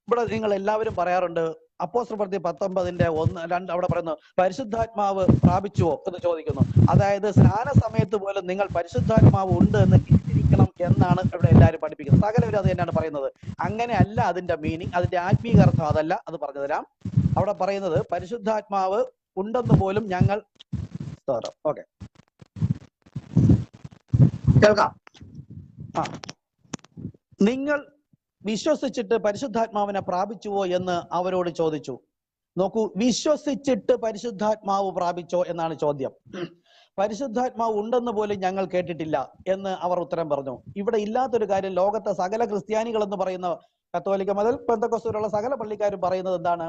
ഇവിടെ നിങ്ങൾ എല്ലാവരും പറയാറുണ്ട്, അപ്പോസ്തലപ്രവൃത്തി 19:1-2 അവിടെ പറയുന്നു, പരിശുദ്ധാത്മാവ് പ്രാപിച്ചുവോ എന്ന് ചോദിക്കുന്നു. അതായത് സ്നാന സമയത്ത് പോലും നിങ്ങൾ പരിശുദ്ധാത്മാവ് ഉണ്ട് എന്ന് ചിന്തിക്കണം എന്നാണ് ഇവിടെ എല്ലാവരും പഠിപ്പിക്കുന്നത്. സകലവരും അത് തന്നെയാണ് പറയുന്നത്. അങ്ങനെ അല്ല അതിന്റെ മീനിങ്, അതിന്റെ ആത്മീക അർത്ഥം അതല്ല. അത് പറഞ്ഞു തരാം. അവിടെ പറയുന്നത് പരിശുദ്ധാത്മാവ് ഉണ്ടെന്ന് പോലും ഞങ്ങൾ ഓക്കെ കേൾക്കാം. നിങ്ങൾ വിശ്വസിച്ചിട്ട് പരിശുദ്ധാത്മാവിനെ പ്രാപിച്ചുവോ എന്ന് അവരോട് ചോദിച്ചു. നോക്കൂ, വിശ്വസിച്ചിട്ട് പരിശുദ്ധാത്മാവ് പ്രാപിച്ചോ എന്നാണ് ചോദ്യം. പരിശുദ്ധാത്മാവ് ഉണ്ടെന്ന് പോലും ഞങ്ങൾ കേട്ടിട്ടില്ല എന്ന് അവർ ഉത്തരം പറഞ്ഞു. ഇവിടെ ഇല്ലാത്തൊരു കാര്യം ലോകത്തെ സകല ക്രിസ്ത്യാനികൾ എന്ന് പറയുന്ന കത്തോലിക്ക മുതൽ പെന്തക്കോസ്തുവരെയുള്ള സകല പള്ളിക്കാരും പറയുന്നത് എന്താണ്?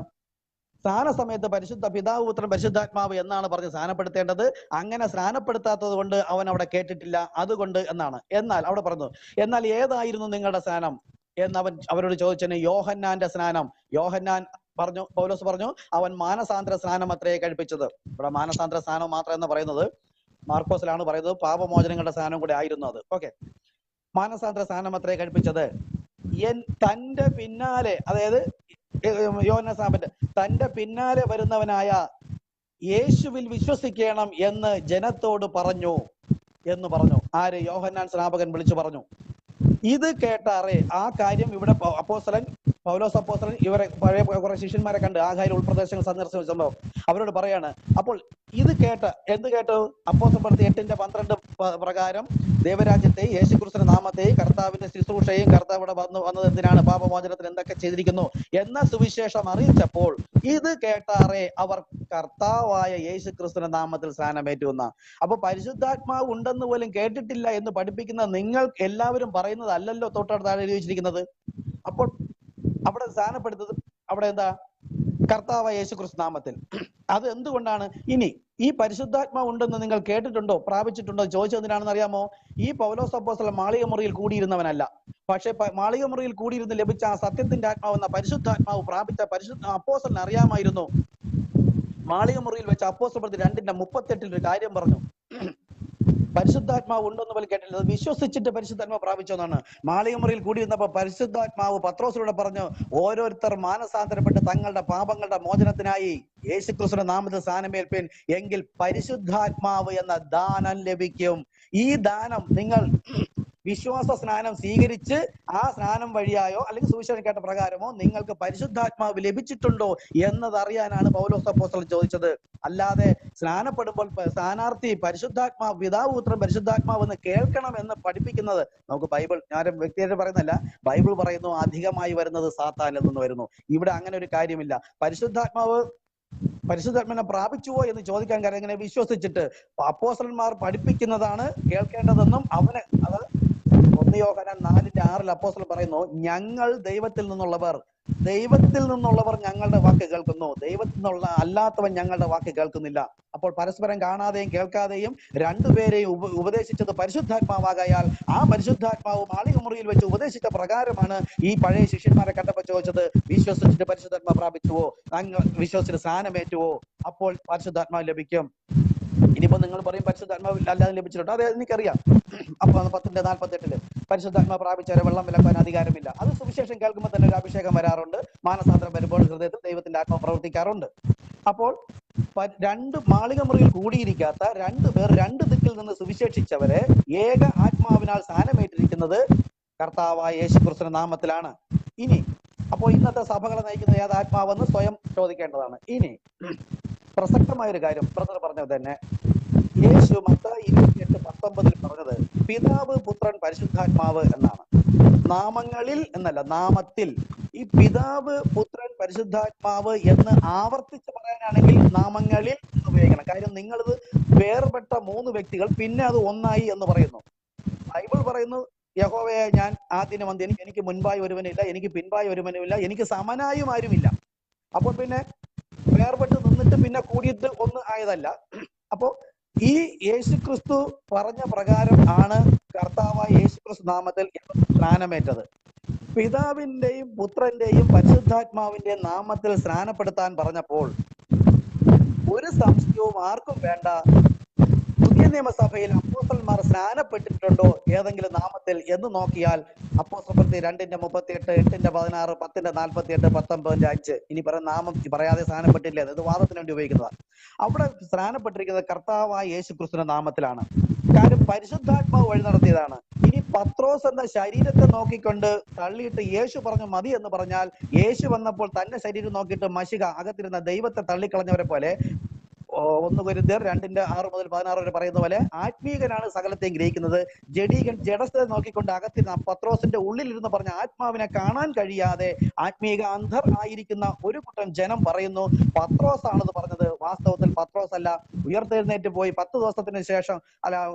സ്നാന സമയത്ത് പരിശുദ്ധ പിതാവ് പുത്രൻ പരിശുദ്ധാത്മാവ് എന്നാണ് പറഞ്ഞ് സ്നാനപ്പെടുത്തേണ്ടത്. അങ്ങനെ സ്നാനപ്പെടുത്താത്തത് കൊണ്ട് അവൻ അവിടെ കേട്ടിട്ടില്ല, അതുകൊണ്ട് എന്നാണ്. എന്നാൽ അവിടെ പറഞ്ഞു, എന്നാൽ ഏതായിരുന്നു നിങ്ങളുടെ സ്നാനം എന്ന് അവരോട് ചോദിച്ചതിന് യോഹന്നാന്റെ സ്നാനം. യോഹന്നാൻ പറഞ്ഞു, പൗലോസ് പറഞ്ഞു, അവൻ മാനസാന്തര സ്നാനം അത്രേ കഴിപ്പിച്ചത്. ഇവിടെ മാനസാന്തര സ്നാനം മാത്രം എന്ന് പറയുന്നത് മാർക്കോസിലാണ് പറയുന്നത്. പാപമോചനങ്ങളുടെ സ്നാനം കൂടെ ആയിരുന്നു അത്. ഓക്കെ, മാനസാന്തര സ്നാനം അത്രേ കഴിപ്പിച്ചത്. തന്റെ പിന്നാലെ, അതായത് യോഹന്നാൻ സ്നാപകന്റെ തന്റെ പിന്നാലെ വരുന്നവനായ യേശുവിൽ വിശ്വസിക്കണം എന്ന് ജനത്തോട് പറഞ്ഞു എന്ന് പറഞ്ഞു. ആര്? യോഹന്നാൻ സ്നാപകൻ വിളിച്ചു പറഞ്ഞു. ഇത് കേട്ടാറേ ആ കാര്യം ഇവിടെ അപ്പോസ്തലൻ പൗലോസ് അപ്പോസ്തലൻ ഇവരെ പഴയ കുറെ ശിഷ്യന്മാരെ കണ്ട് ആഹാര ഉൾപ്രദേശങ്ങൾ സന്ദർശിച്ച സംഭവം അവരോട് പറയാണ്. അപ്പോൾ ഇത് എന്ത് കേട്ടു? അപ്പോസ്തലപ്രവൃത്തി 8:12 പ്രകാരം ദൈവരാജ്യത്തെ യേശുക്രിസ്തുവിന്റെ നാമത്തെയും കർത്താവിന്റെ ശുശ്രൂഷയും കർത്താവ് ഇവിടെ വന്നത് എന്തിനാണ്? പാപമോചനത്തിന് എന്തൊക്കെ ചെയ്തിരിക്കുന്നു എന്ന സുവിശേഷം അറിയിച്ചപ്പോൾ ഇത് കേട്ടാറേ അവർ കർത്താവായ യേശുക്രിസ്തുവിന്റെ നാമത്തിൽ സ്നാനമേറ്റു എന്ന. അപ്പൊ പരിശുദ്ധാത്മാവ് ഉണ്ടെന്ന് പോലും കേട്ടിട്ടില്ല എന്ന് പഠിപ്പിക്കുന്ന നിങ്ങൾ എല്ലാവരും പറയുന്നത് അല്ലല്ലോ തൊട്ടടുത്ത് താഴെ എഴുതി വെച്ചിരിക്കുന്നത്. അപ്പോൾ അവിടെ സ്നാനപ്പെടുത്തത് അവിടെ എന്താ? കർത്താവായ യേശുക്രിസ്തു നാമത്തിൽ. അത് എന്തുകൊണ്ടാണ്? ഇനി ഈ പരിശുദ്ധാത്മാവ് ഉണ്ടെന്ന് നിങ്ങൾ കേട്ടിട്ടുണ്ടോ, പ്രാപിച്ചിട്ടുണ്ടോ ചോദിച്ചതിനാണെന്ന് അറിയാമോ? ഈ പൗലോസ് അപ്പോസ്തലൻ മാളിക മുറിയിൽ കൂടിയിരുന്നവനല്ല. പക്ഷെ മാളിക മുറിയിൽ കൂടിയിരുന്ന് ലഭിച്ച ആ സത്യത്തിന്റെ ആത്മാവെന്ന പരിശുദ്ധാത്മാവ് പ്രാപിച്ച പരിശുദ്ധ അപ്പോസ്തലന് അറിയാമായിരുന്നു. മാളിക മുറിയിൽ വെച്ച് അപ്പോസ്തലൻ 2:38 ഒരു കാര്യം പറഞ്ഞു. പരിശുദ്ധാത്മാവ് ഉണ്ടെന്ന് പോലും കേട്ടില്ല, അത് വിശ്വസിച്ചിട്ട് പരിശുദ്ധാത്മാവ് പ്രാപിച്ചെന്നാണ്. മാളിക മുറിയിൽ കൂടിയിരുന്നപ്പോ പരിശുദ്ധാത്മാവ് പത്രോസിലൂടെ പറഞ്ഞു, ഓരോരുത്തർ മാനസാന്തരപ്പെട്ട് തങ്ങളുടെ പാപങ്ങളുടെ മോചനത്തിനായി യേശുക്രിസ്തുവിന്റെ നാമത്തിൽ സ്നാനമേൽപ്പിൻ, എങ്കിൽ പരിശുദ്ധാത്മാവ് എന്ന ദാനം ലഭിക്കും. ഈ ദാനം നിങ്ങൾ വിശ്വാസ സ്നാനം സ്വീകരിച്ച് ആ സ്നാനം വഴിയായോ അല്ലെങ്കിൽ സുവിശേഷം കേട്ട പ്രകാരമോ നിങ്ങൾക്ക് പരിശുദ്ധാത്മാവ് ലഭിച്ചിട്ടുണ്ടോ എന്നതറിയാനാണ് പൗലോസ് അപ്പോസ്തലൻ ചോദിച്ചത്. അല്ലാതെ സ്നാനപ്പെടുമ്പോൾ സ്ഥാനാർത്ഥി പരിശുദ്ധാത്മാവ്, പിതാവ് പുത്രൻ പരിശുദ്ധാത്മാവ് എന്ന് കേൾക്കണം എന്ന് പഠിപ്പിക്കുന്നത് നമുക്ക് ബൈബിൾ, ഞാൻ വ്യക്തിയായിട്ട് പറയുന്നല്ല, ബൈബിൾ പറയുന്നു അധികമായി വരുന്നത് സാത്താനിൽ നിന്ന് വരുന്നു. ഇവിടെ അങ്ങനെ ഒരു കാര്യമില്ല. പരിശുദ്ധാത്മാവിനെ പ്രാപിച്ചുവോ എന്ന് ചോദിക്കാൻ കാര്യം ഇങ്ങനെ വിശ്വസിച്ചിട്ട് അപ്പോസ്തലന്മാർ പഠിപ്പിക്കുന്നതാണ് കേൾക്കേണ്ടതെന്നും അവന്, അത് 1 യോഹന്നാൻ 4:6 അപ്പോസ്തലൻ പറയുന്നു, ഞങ്ങൾ ദൈവത്തിൽ നിന്നുള്ളവർ ഞങ്ങളുടെ വാക്ക് കേൾക്കുന്നു, ദൈവത്തിൽ നിന്നുള്ള അല്ലാത്തവൻ ഞങ്ങളുടെ വാക്ക് കേൾക്കുന്നില്ല. അപ്പോൾ പരസ്പരം കാണാതെയും കേൾക്കാതെയും രണ്ടുപേരെയും ഉപദേശിച്ചത് പരിശുദ്ധാത്മാവാകയാൽ ആ പരിശുദ്ധാത്മാവ് മാളിക മുറിയിൽ വെച്ച് ഉപദേശിച്ച പ്രകാരമാണ് ഈ പഴയ ശിഷ്യന്മാരെ കണ്ടപ്പോൾ ചോദിച്ചത്, വിശ്വസിച്ചിട്ട് പരിശുദ്ധാത്മാ പ്രാപിച്ചുവോ, വിശ്വസിച്ചിട്ട് സ്നാനമേറ്റുവോ, അപ്പോൾ പരിശുദ്ധാത്മാവ് ലഭിക്കും. ഇനിയിപ്പോ നിങ്ങൾ പറയും പരിശുദ്ധാത്മാവ് അല്ലാതെ ലഭിച്ചിട്ടുണ്ട്, അതെ എനിക്കറിയാം. അപ്പൊ 10:48 പരിശുദ്ധാത്മാ പ്രാപിച്ചവരെ വെള്ളം വിലക്കാൻ അധികാരമില്ല. അത് സുവിശേഷം കേൾക്കുമ്പോൾ തന്നെ ഒരു അഭിഷേകം വരാറുണ്ട്. മാനസാന്തരം വരുമ്പോൾ ഹൃദയത്തിൽ ദൈവത്തിന്റെ ആത്മാവ് പ്രവർത്തിക്കാറുണ്ട്. അപ്പോൾ രണ്ട് മാളിക മുറിയിൽ കൂടിയിരിക്കാത്ത 2 പേർ 2 ദിക്കിൽ നിന്ന് സുവിശേഷിച്ചവരെ ഏക ആത്മാവിനാൽ സ്നാനമേറ്റിരിക്കുന്നത് കർത്താവായ യേശുക്രിസ്തുവിന്റെ നാമത്തിലാണ്. ഇനി അപ്പോൾ ഇന്നത്തെ സഭകളെ നയിക്കുന്ന ഏത് ആത്മാവെന്ന് സ്വയം ചോദിക്കേണ്ടതാണ്. ഇനി പ്രസക്തമായൊരു കാര്യം ബ്രദർ പറഞ്ഞത് തന്നെ, യേശു മത്തായി 28:19 പറഞ്ഞത് പിതാവ് പുത്രൻ പരിശുദ്ധാത്മാവ് എന്നാണ്. നാമങ്ങളിൽ എന്നല്ല, നാമത്തിൽ. ഈ പിതാവ് പുത്രൻ പരിശുദ്ധാത്മാവ് എന്ന് ആവർത്തിച്ച് പറയാനാണെങ്കിൽ നാമങ്ങളിൽ എന്ന് ഉപയോഗിക്കണം. കാര്യം നിങ്ങളിത് വേർപെട്ട 3 വ്യക്തികൾ പിന്നെ അത് ഒന്നായി എന്ന് പറയുന്നു. ബൈബിൾ പറയുന്നു, യഹോവയെ ഞാൻ ആദ്യം വന്ന് എനിക്ക് മുൻപായി ഒരുവനില്ല, എനിക്ക് പിൻപായി ഒരുവനുമില്ല, എനിക്ക് സമനായും ആരുമില്ല. അപ്പോൾ പിന്നെ വേർപെട്ട് നിന്നിട്ട് പിന്നെ കൂടിയിട്ട് ഒന്ന് ആയതല്ല. അപ്പോ ഈ യേശുക്രിസ്തു പറഞ്ഞ പ്രകാരം ആണ് കർത്താവായ യേശുക്രിസ്തു നാമത്തിൽ സ്നാനമേറ്റത്. പിതാവിന്റെയും പുത്രന്റെയും പരിശുദ്ധാത്മാവിന്റെയും നാമത്തിൽ സ്നാനപ്പെടുത്താൻ പറഞ്ഞപ്പോൾ ഒരു സംശയവും ആർക്കും വേണ്ട, പുതിയ നിയമസഭയിൽ അപ്പോസ്തലന്മാർ സ്നാനപ്പെട്ടിട്ടുണ്ടോ ഏതെങ്കിലും നാമത്തിൽ എന്ന് നോക്കിയാൽ അപ്പോസ്തലപ്രവൃത്തി 2:38, 8:16, 10:48, 19:5 ഇനി പറയുന്ന നാമം പറയാതെ സ്നാനപ്പെട്ടില്ല, ഇത് വാദത്തിന് വേണ്ടി ഉപയോഗിക്കുന്നതാണ്. അവിടെ സ്നാനപ്പെട്ടിരിക്കുന്നത് കർത്താവായ യേശുക്രിസ്തുവിന്റെ നാമത്തിലാണ്. കാര്യം പരിശുദ്ധാത്മാവ് വഴി നടത്തിയതാണ്. ഇനി പത്രോസ് എന്ന ശരീരത്തെ നോക്കിക്കൊണ്ട് തള്ളിയിട്ട് യേശു പറഞ്ഞു മതി എന്ന് പറഞ്ഞാൽ, യേശു വന്നപ്പോൾ തന്നെ ശരീരം നോക്കിയിട്ട് മശിക അകത്തിരുന്ന ദൈവത്തെ തള്ളിക്കളഞ്ഞവരെ പോലെ 1 കൊരിന്ത്യർ 2:6-16 വരെ പറയുന്ന പോലെ ആത്മീകനാണ് സകലത്തെയും ഗ്രഹിക്കുന്നത്. ജഡീകൻ ജഡസ്ഥയെ നോക്കിക്കൊണ്ട് അകത്തിരുന്ന പത്രോസിന്റെ ഉള്ളിലിരുന്ന് പറഞ്ഞ ആത്മാവിനെ കാണാൻ കഴിയാതെ ആത്മീക അന്ധർ ആയിരിക്കുന്ന ഒരു കൂട്ടം ജനം പറയുന്നു പത്രോസ് ആണെന്ന് പറഞ്ഞത്. വാസ്തവത്തിൽ പത്രോസ് അല്ല. ഉയർത്തെഴുന്നേറ്റ് പോയി 10 ദിവസത്തിന് ശേഷം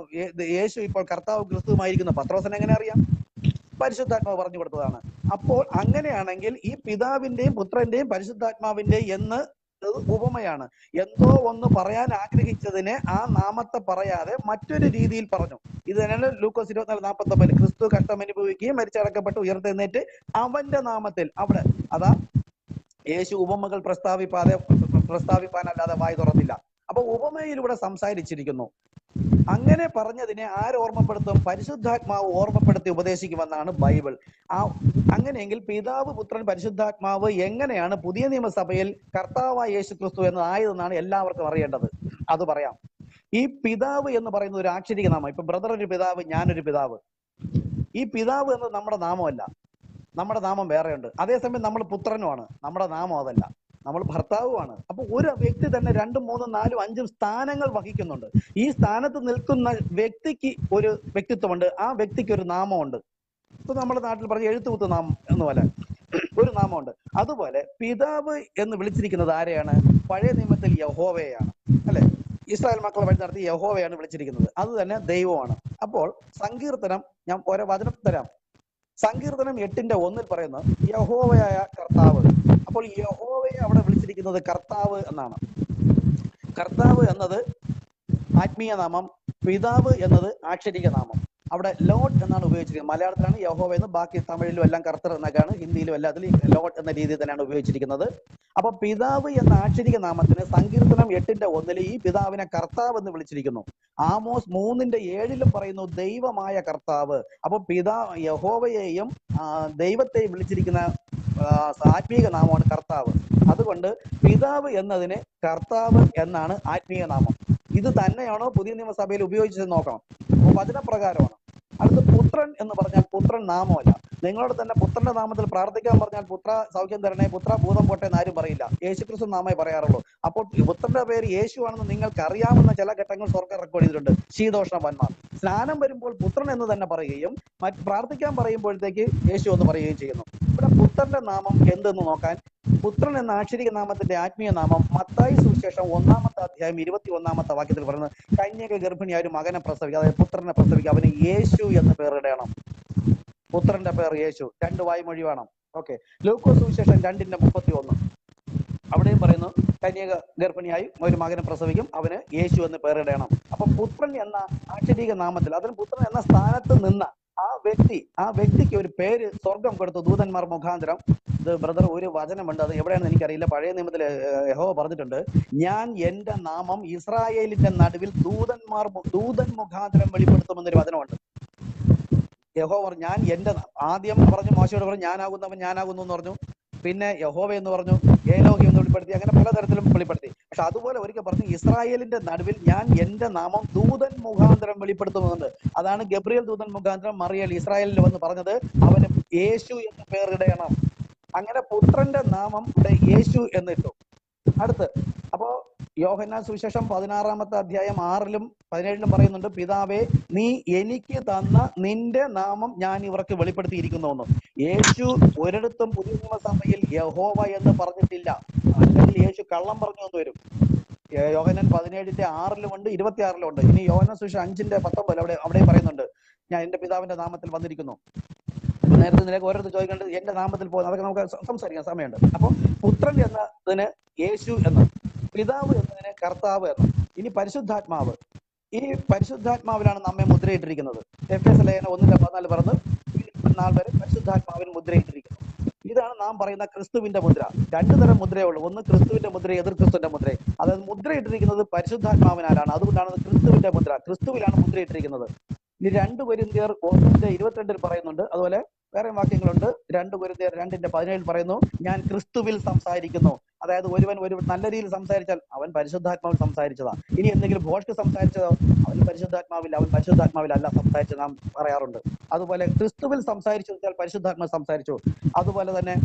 യേശു ഇപ്പോൾ കർത്താവ് ക്രിസ്തുവുമായിരിക്കുന്നു. പത്രോസിനെ എങ്ങനെ അറിയാം? പരിശുദ്ധാത്മാവ് പറഞ്ഞു കൊടുത്തതാണ്. അപ്പോൾ അങ്ങനെയാണെങ്കിൽ ഈ പിതാവിന്റെയും പുത്രന്റെയും പരിശുദ്ധാത്മാവിന്റെയും എന്ന് ഉപമയാണ്. എന്തോ ഒന്ന് പറയാൻ ആഗ്രഹിച്ചതിനെ ആ നാമത്തെ പറയാതെ മറ്റൊരു രീതിയിൽ പറഞ്ഞു. ഇത് തന്നെയാണ് ലൂക്കോസ് 24:49 ക്രിസ്തു കഷ്ടം അനുഭവിക്കുകയും മരിച്ചടക്കപ്പെട്ട് ഉയർത്തെഴുന്നേറ്റ് അവന്റെ നാമത്തിൽ. അവിടെ അതാ യേശു ഉപമകൾ പ്രസ്താവിപ്പാനല്ലാതെ വായി തുറന്നില്ല. അപ്പൊ ഉപമയിലൂടെ സംസാരിച്ചിരിക്കുന്നു. അങ്ങനെ പറഞ്ഞതിനെ ആരോർമ്മപ്പെടുത്തും? പരിശുദ്ധാത്മാവ് ഓർമ്മപ്പെടുത്തി ഉപദേശിക്കുമെന്നാണ് ബൈബിൾ. അങ്ങനെയെങ്കിൽ പിതാവ് പുത്രൻ പരിശുദ്ധാത്മാവ് എങ്ങനെയാണ് പുതിയ നിയമസഭയിൽ കർത്താവായ യേശുക്രിസ്തു എന്നതായതെന്നാണ് എല്ലാവർക്കും അറിയേണ്ടത്. അത് പറയാം. ഈ പിതാവ് എന്ന് പറയുന്നത് ഒരു ആക്ഷരിക നാമം. ഇപ്പൊ ബ്രദർ ഒരു പിതാവ്, ഞാനൊരു പിതാവ്. ഈ പിതാവ് എന്നത് നമ്മുടെ നാമമല്ല, നമ്മുടെ നാമം വേറെയുണ്ട്. അതേസമയം നമ്മൾ പുത്രനുമാണ്, നമ്മുടെ നാമം അതല്ല, നമ്മൾ ഭർത്താവുമാണ്. അപ്പൊ ഒരു വ്യക്തി തന്നെ 2, 3, 4, 5 സ്ഥാനങ്ങൾ വഹിക്കുന്നുണ്ട്. ഈ സ്ഥാനത്ത് നിൽക്കുന്ന വ്യക്തിക്ക് ഒരു വ്യക്തിത്വമുണ്ട്, ആ വ്യക്തിക്ക് ഒരു നാമമുണ്ട്. ഇപ്പൊ നമ്മുടെ നാട്ടിൽ പറഞ്ഞ എഴുത്തുകുത്ത് നാമം എന്ന് പോലെ ഒരു നാമമുണ്ട്. അതുപോലെ പിതാവ് എന്ന് വിളിച്ചിരിക്കുന്നത് ആരെയാണ്? പഴയ നിയമത്തിൽ യഹോവയാണ്, അല്ലെ? ഇസ്രായേൽ മക്കളെ വഴി നടത്തി യഹോവയാണ് വിളിച്ചിരിക്കുന്നത്. അത് തന്നെ ദൈവമാണ്. അപ്പോൾ സങ്കീർത്തനം, ഞാൻ ഓരോ വചനം തരാം. സങ്കീർത്തനം 8:1 പറയുന്നു യഹോവയായ കർത്താവ്. അപ്പോൾ യഹോവയെ അവിടെ വിളിച്ചിരിക്കുന്നത് കർത്താവ് എന്നാണ്. കർത്താവ് എന്നത് ആത്മീയ നാമം, പിതാവ് എന്നത് ആക്ഷരിക നാമം. അവിടെ ലോഡ് എന്നാണ് ഉപയോഗിച്ചിരിക്കുന്നത്. മലയാളത്തിലാണ് യഹോവ എന്ന്, ബാക്കി തമിഴിലും എല്ലാം കർത്തർ എന്നൊക്കെയാണ്, ഹിന്ദിയിലും എല്ലാത്തിലും ലോഡ് എന്ന രീതിയിൽ തന്നെയാണ് ഉപയോഗിച്ചിരിക്കുന്നത്. അപ്പൊ പിതാവ് എന്ന ആക്ഷരിക നാമത്തിന് സങ്കീർത്തനം 8:1 ഈ പിതാവിനെ കർത്താവ് എന്ന് വിളിച്ചിരിക്കുന്നു. ആമോസ് 3:7 പറയുന്നു ദൈവമായ കർത്താവ്. അപ്പൊ യഹോവയെയും ദൈവത്തെയും വിളിച്ചിരിക്കുന്ന ആത്മീയ നാമമാണ് കർത്താവ്. അതുകൊണ്ട് പിതാവ് എന്നതിന് കർത്താവ് എന്നാണ് ആത്മീയ നാമം. ഇത് തന്നെയാണോ പുതിയ നിയമസഭയിൽ ഉപയോഗിച്ചത് നോക്കണം. വചനപ്രകാരമാണ്. അടുത്ത് പുത്രൻ എന്ന് പറഞ്ഞാൽ പുത്രൻ നാമമല്ല. നിങ്ങളോട് തന്നെ പുത്രന്റെ നാമത്തിൽ പ്രാർത്ഥിക്കാൻ പറഞ്ഞാൽ പുത്ര സൗഖ്യം തരണേ, പുത്ര ഭൂതം പോട്ടെ എന്ന് ആരും പറയില്ല. യേശുക്രിസ്തു നാമേ പറയാറുള്ളൂ. അപ്പോൾ പുത്രന്റെ പേര് യേശു ആണെന്ന് നിങ്ങൾക്ക് അറിയാവുന്ന ചില ഘട്ടങ്ങൾ സ്വർഗ്ഗം റെക്കോർഡ് ചെയ്തിട്ടുണ്ട്. ശീതോഷ്ണവന്മാർ സ്നാനം വരുമ്പോൾ പുത്രൻ എന്ന് തന്നെ പറയുകയും പ്രാർത്ഥിക്കാൻ പറയുമ്പോഴത്തേക്ക് യേശു എന്ന് പറയുകയും ചെയ്യുന്നു. ഇവിടെ പുത്രന്റെ നാമം എന്തെന്ന് നോക്കാൻ, പുത്രൻ എന്ന ആക്ഷരിക നാമത്തിന്റെ ആത്മീയ നാമം മത്തായി സുവിശേഷം 1-ാം 21 വാക്യത്തിൽ പറയുന്നത്, കന്യക ഗർഭിണിയായ ഒരു മകനെ പ്രസവിക്കുക, അതായത് പുത്രനെ പ്രസവിക്കുക, അവന് യേശു എന്ന് പേരിടണം. പുത്രന്റെ പേർ യേശു. 2 വായ്മൊഴി വേണം. ഓക്കെ. ലൂക്കോസ് സുവിശേഷം 2:31 അവിടെയും പറയുന്നു കന്യക ഗർഭിണിയായി ഒരു മകനെ പ്രസവിക്കും, അവന് യേശു എന്ന് പേരിടണം. അപ്പൊ പുത്രൻ എന്ന ആക്ഷരിക നാമത്തിൽ, അതിന് പുത്രൻ എന്ന സ്ഥാനത്ത് നിന്ന ആ വ്യക്തിക്ക് ഒരു പേര് സ്വർഗം കൊടുത്തു ദൂതന്മാർ മുഖാന്തരം. ഇത് ബ്രദർ ഒരു വചനമുണ്ട്, അത് എവിടെയാണെന്ന് എനിക്കറിയില്ല. പഴയ നിയമത്തിൽ യഹോവ പറഞ്ഞിട്ടുണ്ട്, ഞാൻ എന്റെ നാമം ഇസ്രായേലിന്റെ നടുവിൽ ദൂതൻ മുഖാന്തരം വെളിപ്പെടുത്തുമെന്നൊരു വചനമുണ്ട്. യഹോവ ഞാൻ എന്റെ ആദ്യം പറഞ്ഞു, മോശയോട് പറഞ്ഞു ഞാനാകുന്നു എന്ന് പറഞ്ഞു. പിന്നെ യഹോവ എന്ന് പറഞ്ഞു, ഏലോഹി എന്ന് വെളിപ്പെടുത്തി. അങ്ങനെ പലതരത്തിലും വെളിപ്പെടുത്തി. പക്ഷെ അതുപോലെ ഒരിക്കൽ പറഞ്ഞു, ഇസ്രായേലിന്റെ നടുവിൽ ഞാൻ എന്റെ നാമം ദൂതൻ മുഖാന്തരം വെളിപ്പെടുത്തുന്നുണ്ട്. അതാണ് ഗബ്രിയേൽ ദൂതൻ മുഖാന്തരം മറിയൽ ഇസ്രായേലിൽ വന്ന് പറഞ്ഞത്, അവന് യേശു എന്ന് പേരിടണം. അങ്ങനെ പുത്രന്റെ നാമം ഇവിടെ യേശു എന്നിട്ടു. അടുത്ത് അപ്പോ യോഹന്നാൻ സുവിശേഷം 16-ാം 6-17 പറയുന്നുണ്ട്, പിതാവേ നീ എനിക്ക് തന്ന നിന്റെ നാമം ഞാൻ ഇവർക്ക് വെളിപ്പെടുത്തിയിരിക്കുന്നു. യേശു ഒരിടത്തും പുതിയ നിയമസഭയിൽ യഹോവ എന്ന് പറഞ്ഞിട്ടില്ല. അല്ലെങ്കിൽ യേശു കള്ളം പറഞ്ഞു എന്ന് വരും. യോഹന്നാൻ 17:6 26 ഇനി യോഹന്നാൻ സുവിശേഷം 5:19 അവിടെ പറയുന്നുണ്ട്, ഞാൻ എന്റെ പിതാവിന്റെ നാമത്തിൽ വന്നിരിക്കുന്നു. നേരത്തെ നിനക്ക് ഓരോരുത്തർ ചോദിക്കേണ്ടത് എന്റെ നാമത്തിൽ പോകുന്നത്, അതൊക്കെ നമുക്ക് സംസാരിക്കാൻ സമയമുണ്ട്. അപ്പം പുത്രൻ എന്നതിന് യേശു എന്ന്, പിതാവ് എന്നതിന് കർത്താവ് എന്ന്. ഇനി പരിശുദ്ധാത്മാവ്, ഈ പരിശുദ്ധാത്മാവിലാണ് നമ്മെ മുദ്രയിട്ടിരിക്കുന്നത്. എഫേസ്യ ലേഖനം 1:14 പറഞ്ഞ് 4 വരെ പരിശുദ്ധാത്മാവിൽ മുദ്രയിട്ടിരിക്കുന്നു. ഇതാണ് നാം പറയുന്ന ക്രിസ്തുവിന്റെ മുദ്ര. 2 തരം മുദ്രയേ ഉള്ളൂ. ഒന്ന് ക്രിസ്തുവിന്റെ മുദ്ര, എതിർ ക്രിസ്തുവിന്റെ മുദ്ര. അതായത് മുദ്രയിട്ടിരിക്കുന്നത് പരിശുദ്ധാത്മാവിനാലാണ്. അതുകൊണ്ടാണ് ക്രിസ്തുവിന്റെ മുദ്ര, ക്രിസ്തുവിലാണ് മുദ്രയിട്ടിരിക്കുന്നത്. ഇനി 2 കൊരിന്ത്യർ 1:22 പറയുന്നുണ്ട്. അതുപോലെ വേറെ വാക്യങ്ങളുണ്ട്. 2 കൊരിന്ത്യർ 2:17 പറയുന്നു, ഞാൻ ക്രിസ്തുവിൽ സംസാരിക്കുന്നു. അതായത് ഒരുവൻ നല്ല രീതിയിൽ സംസാരിച്ചാൽ അവൻ പരിശുദ്ധാത്മാവിൽ സംസാരിച്ചതാ. ഇനി എന്തെങ്കിലും ഭോഷ്ക്ക് സംസാരിച്ചതോ അവൻ പരിശുദ്ധാത്മാവിലല്ല സംസാരിച്ചത് നാം പറയാറുണ്ട്. അതുപോലെ ക്രിസ്തുവിൽ സംസാരിച്ചു വെച്ചാൽ പരിശുദ്ധാത്മാവ് സംസാരിച്ചു. അതുപോലെ തന്നെ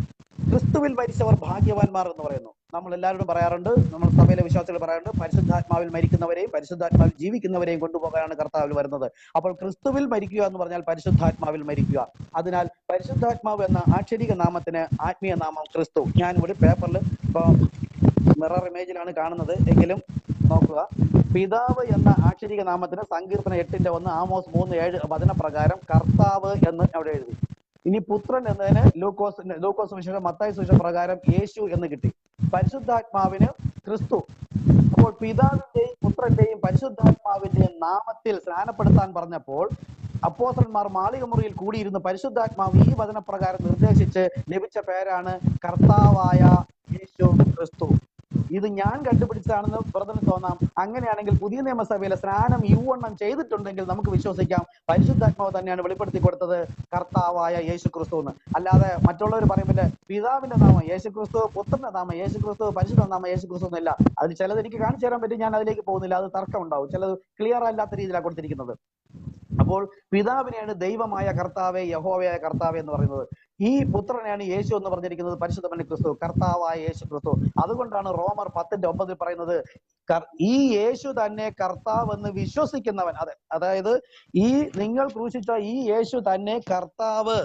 ക്രിസ്തുവിൽ മരിച്ചവർ ഭാഗ്യവാന്മാർ എന്ന് പറയുന്നു. നമ്മൾ എല്ലാവരോടും പറയാറുണ്ട്, നമ്മൾ സഭയിലെ വിശ്വാസികൾ പറയാറുണ്ട്, പരിശുദ്ധാത്മാവിൽ മരിക്കുന്നവരെയും പരിശുദ്ധാത്മാവിൽ ജീവിക്കുന്നവരെയും കൊണ്ടുപോകാനാണ് കർത്താവിൽ വരുന്നത്. അപ്പോൾ ക്രിസ്തുവിൽ മരിക്കുക എന്ന് പറഞ്ഞാൽ പരിശുദ്ധാത്മാവിൽ മരിക്കുക. അതിനാൽ പരിശുദ്ധാത്മാവ് എന്ന ആക്ഷരിക നാമത്തിന് ആത്മീയ നാമം ക്രിസ്തു. ഞാൻ ഇവിടെ പേപ്പറിൽ ഇപ്പൊ മിറർ ഇമേജിലാണ് കാണുന്നത് എങ്കിലും നോക്കുക. പിതാവ് എന്ന ആക്ഷരിക നാമത്തിന് സങ്കീർത്തനം 8:1 ആമോസ് 3:7 വചനപ്രകാരം കർത്താവ് എന്ന് അവിടെ എഴുതി. ഇനി പുത്രൻ എന്നതിന് ലൂക്കോസ് സുവിശേഷം മത്തായി സുവിശേഷം പ്രകാരം യേശു എന്ന് കിട്ടി. പരിശുദ്ധാത്മാവിന് ക്രിസ്തു. അപ്പോൾ പിതാവിന്റെയും പുത്രന്റെയും പരിശുദ്ധാത്മാവിന്റെയും നാമത്തിൽ സ്നാനപ്പെടുത്താൻ പറഞ്ഞപ്പോൾ അപ്പോസ്തലന്മാർ മാളിക മുറിയിൽ കൂടിയിരുന്ന് പരിശുദ്ധാത്മാവ് ഈ വചനപ്രകാരം നിർദ്ദേശിച്ച് ലഭിച്ച പേരാണ് കർത്താവായ യേശു ക്രിസ്തു. ഇത് ഞാൻ കണ്ടുപിടിച്ചതാണെന്ന് ബ്രദറിന് തോന്നാം. അങ്ങനെയാണെങ്കിൽ പുതിയ നിയമസഭയിലെ സ്നാനം യുവണ്ണം ചെയ്തിട്ടുണ്ടെങ്കിൽ നമുക്ക് വിശ്വസിക്കാം പരിശുദ്ധാത്മാവ് തന്നെയാണ് വെളിപ്പെടുത്തി കൊടുത്തത് കർത്താവായ യേശു ക്രിസ്തു എന്ന്. അല്ലാതെ മറ്റുള്ളവർ പറയുമ്പോൾ പിതാവിന്റെ നാമം യേശു ക്രിസ്തു, പുത്രന്റെ നാമം യേശു ക്രിസ്തു, പരിശുദ്ധ നാമം യേശു ക്രിസ്തു എന്നില്ല. അത് ചിലത് എനിക്ക് കാണിച്ചു തരാൻ പറ്റും, ഞാൻ അതിലേക്ക് പോകുന്നില്ല. അത് തർക്കം ഉണ്ടാവും. ചിലത് ക്ലിയർ അല്ലാത്ത രീതിയിലാണ് കൊടുത്തിരിക്കുന്നത്. അപ്പോൾ പിതാവിനെയാണ് ദൈവമായ കർത്താവെ, യഹോവയായ കർത്താവെ എന്ന് പറയുന്നത്. ഈ പുത്രനെയാണ് യേശു എന്ന് പറഞ്ഞിരിക്കുന്നത് പരിശുദ്ധമായ ക്രിസ്തു, കർത്താവായ യേശു ക്രിസ്തു. അതുകൊണ്ടാണ് റോമർ 10:9 പറയുന്നത്, ഈ യേശു തന്നെ കർത്താവ് എന്ന് വിശ്വസിക്കുന്നവൻ, അതായത് ഈ നിങ്ങൾ ക്രൂശിച്ച ഈ യേശു തന്നെ കർത്താവ്,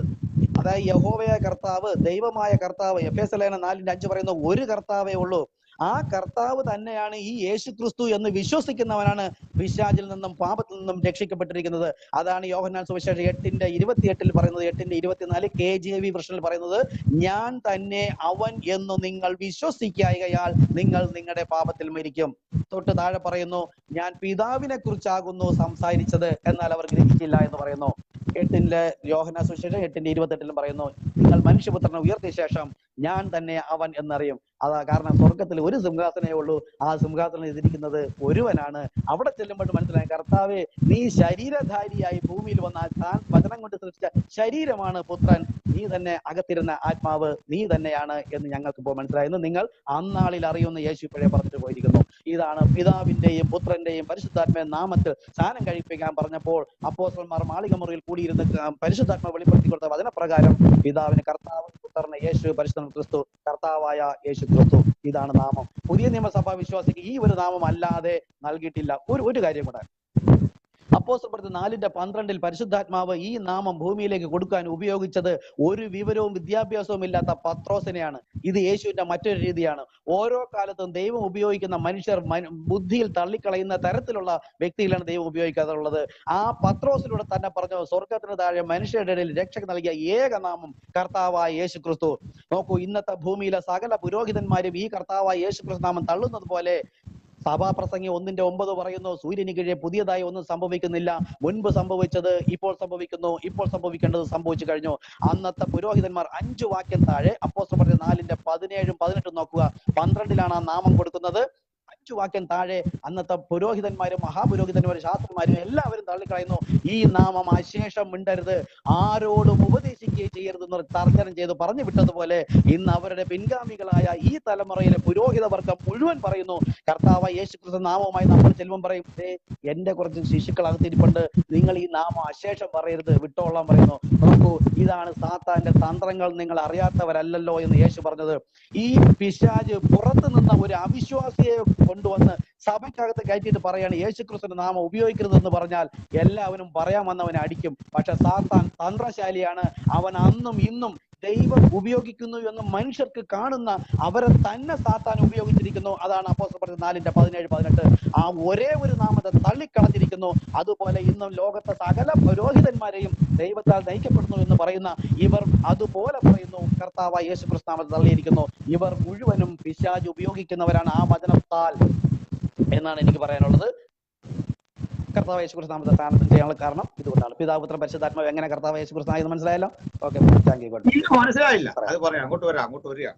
അതായത് യഹോവയായ കർത്താവ്, ദൈവമായ കർത്താവ്, എഫേസ്യർ ലേഖനം 4:5 പറയുന്ന ഒരു കർത്താവേ ഉള്ളൂ. ആ കർത്താവ് തന്നെയാണ് ഈ യേശു ക്രിസ്തു എന്ന് വിശ്വസിക്കുന്നവനാണ് പിശാചിൽ നിന്നും പാപത്തിൽ നിന്നും രക്ഷിക്കപ്പെട്ടിരിക്കുന്നത്. അതാണ് യോഹന്നാൻ സുവിശേഷം 8:28 പറയുന്നത്. 8:24 KJV വെർഷനിൽ പറയുന്നത്, ഞാൻ തന്നെ അവൻ എന്ന് നിങ്ങൾ വിശ്വസിക്കായകയാൽ നിങ്ങൾ നിങ്ങളുടെ പാപത്തിൽ മരിക്കും. തൊട്ട് താഴെ പറയുന്നു, ഞാൻ പിതാവിനെ കുറിച്ചാകുന്നു സംസാരിച്ചത്, എന്നാൽ അവർ ഗ്രഹിച്ചില്ല എന്ന് പറയുന്നു. യോഹന്നാൻ സുവിശേഷം 8:28 പറയുന്നു, നിങ്ങൾ മനുഷ്യപുത്രനെ ഉയർത്തിയ ശേഷം ഞാൻ തന്നെ അവൻ എന്നറിയും. അതാ കാരണം സ്വർഗത്തിൽ ഒരു സിംഹാസനമേ ഉള്ളൂ. ആ സിംഹാസനം എതിരിക്കുന്നത് ഒരുവനാണ്. അവിടെ ചെല്ലുമ്പോൾ മനസ്സിലായി, കർത്താവേ, നീ ശരീരധാരിയായി ഭൂമിയിൽ വന്ന താൻ വചനം കൊണ്ട് സൃഷ്ടിച്ച ശരീരമാണ് പുത്രൻ, നീ തന്നെ അകത്തിരുന്ന ആത്മാവ് നീ തന്നെയാണ് എന്ന് ഞങ്ങൾക്ക് ഇപ്പോൾ മനസ്സിലായെന്ന് നിങ്ങൾ അന്നാളിൽ അറിയുന്ന യേശു ഇപ്പോഴേ പറഞ്ഞിട്ട് പോയിരിക്കുന്നു. ഇതാണ് പിതാവിന്റെയും പുത്രന്റെയും പരിശുദ്ധാത്മ നാമത്തിൽ സ്നാനം കഴിപ്പിക്കാൻ പറഞ്ഞപ്പോൾ അപ്പോസ്തലന്മാർ മാളിക മുറിയിൽ കൂടിയിരുന്ന് പരിശുദ്ധാത്മ വെളിപ്പെടുത്തി കൊടുത്ത വചനപ്രകാരം പിതാവിന് കർത്താവ്, പുത്രന് യേശു, പരിശുദ്ധ ക്രിസ്തു, കർത്താവായ യേശു ക്രിസ്തു, ഇതാണ് നാമം. പുതിയ നിയമസഭാ വിശ്വാസിക്ക് ഈ ഒരു നാമം അല്ലാതെ നൽകിയിട്ടില്ല. ഒരു കാര്യം കൂടെ, അപ്പോസ്തലർ 4:12 പരിശുദ്ധാത്മാവ് ഈ നാമം ഭൂമിയിലേക്ക് കൊടുക്കാൻ ഉപയോഗിച്ചത് ഒരു വിവരവും വിദ്യാഭ്യാസവും ഇല്ലാത്ത പത്രോസിനെയാണ്. ഇത് യേശുവിന്റെ മറ്റൊരു രീതിയാണ്. ഓരോ കാലത്തും ദൈവം ഉപയോഗിക്കുന്ന മനുഷ്യർ ബുദ്ധിയിൽ തള്ളിക്കളയുന്ന തരത്തിലുള്ള വ്യക്തികളാണ് ദൈവം ഉപയോഗിക്കാറുള്ളത്. ആ പത്രോസിലൂടെ തന്നെ പറഞ്ഞു, സ്വർഗത്തിന് താഴെ മനുഷ്യരുടെ ഇടയിൽ രക്ഷ നൽകിയ ഏക നാമം കർത്താവായ യേശു ക്രിസ്തു. നോക്കൂ, ഇന്നത്തെ ഭൂമിയിലെ സകല പുരോഹിതന്മാരും ഈ കർത്താവായ യേശു ക്രിസ്തു നാമം തള്ളുന്നത് പോലെ സഭാപ്രസംഗി 1:9 പറയുന്നു, സൂര്യന് കീഴെ പുതിയതായി ഒന്നും സംഭവിക്കുന്നില്ല, മുൻപ് സംഭവിച്ചത് ഇപ്പോൾ സംഭവിക്കുന്നു, ഇപ്പോൾ സംഭവിക്കേണ്ടത് സംഭവിച്ചു കഴിഞ്ഞു. അന്നത്തെ പുരോഹിതന്മാർ 5 വാക്യം താഴെ അപ്പോസ്തലർ 4:17-18 നോക്കുക. 12 ആ നാമം കൊടുക്കുന്നത്. 5 വാക്യം താഴെ അന്നത്തെ പുരോഹിതന്മാരും മഹാപുരോഹിതന്മാരും ശാസ്ത്രന്മാരും എല്ലാവരും തള്ളിക്കളയുന്നു. ഈ നാമം അശേഷം മിണ്ടരുത്, ആരോടും ഉപദേശിക്കുകയും ചെയ്യരുതെന്ന് തർജ്ജനം ചെയ്ത് പറഞ്ഞു വിട്ടതുപോലെ ഇന്ന് അവരുടെ പിൻഗാമികളായ ഈ തലമുറയിലെ പുരോഹിത വർഗം മുഴുവൻ പറയുന്നു, കർത്താവായ യേശുക്രിസ്തു നാമവുമായി നമ്മൾ ചെല്ലുമ്പോൾ പറയും, എന്റെ കുറച്ച് ശിശുക്കൾ അകത്തിരിപ്പുണ്ട്, നിങ്ങൾ ഈ നാമം അശേഷം പറയരുത്, വിട്ടോളാൻ പറയുന്നു. നോക്കൂ, ഇതാണ് സാത്താന്റെ തന്ത്രങ്ങൾ, നിങ്ങൾ അറിയാത്തവരല്ലല്ലോ എന്ന് യേശു പറഞ്ഞത്. ഈ പിശാച് പുറത്തു നിന്ന ഒരു അവിശ്വാസിയെ കൊണ്ടുവന്ന് സഭയ്ക്കകത്ത് കയറ്റിയിട്ട് പറയാണ് യേശുക്രിസ്തുവിന്റെ നാമം ഉപയോഗിക്കരുതെന്ന് പറഞ്ഞാൽ എല്ലാവരും പറയാമെന്നവനെ അടിക്കും. പക്ഷെ സാത്താൻ തന്ത്രശാലിയാണ്. അവൻ അന്നും ഇന്നും ദൈവം ഉപയോഗിക്കുന്നു എന്ന് മനുഷ്യർക്ക് കാണുന്ന അവരെ തന്നെ സാത്താൻ ഉപയോഗിച്ചിരിക്കുന്നു. അതാണ് അപ്പോസ്തലർ 4:17-18. ആ ഒരേ ഒരു നാമത്തെ തള്ളിക്കളഞ്ഞിരിക്കുന്നു. അതുപോലെ ഇന്നും ലോകത്തെ സകല പുരോഹിതന്മാരെയും ദൈവത്താൽ നയിക്കപ്പെടുന്നു എന്ന് പറയുന്ന ഇവർ അതുപോലെ പറയുന്നു, കർത്താവായ യേശുക്രിസ്തു നാമത്തെ തള്ളിയിരിക്കുന്നു. ഇവർ മുഴുവനും പിശാച് ഉപയോഗിക്കുന്നവരാണ് ആ വചനത്താൽ എന്നാണ് എനിക്ക് പറയാനുള്ളത്. കർത്താവ് യേശുക്രിസ്തു നാമത്തെ സ്ഥാനത്ത് ചെയ്യാനുള്ള കാരണം ഇതുകൊണ്ടാണ്. പിതാവ്, പുത്രൻ, പരിശുദ്ധാത്മാവ് എങ്ങനെ കർത്താവ് യേശുക്രിസ്തു ആയെന്ന് മനസ്സിലായല്ലോ? Okay, thank you. മനസ്സിലായില്ല, അത് പറയാം. അങ്ങോട്ട് വരിക.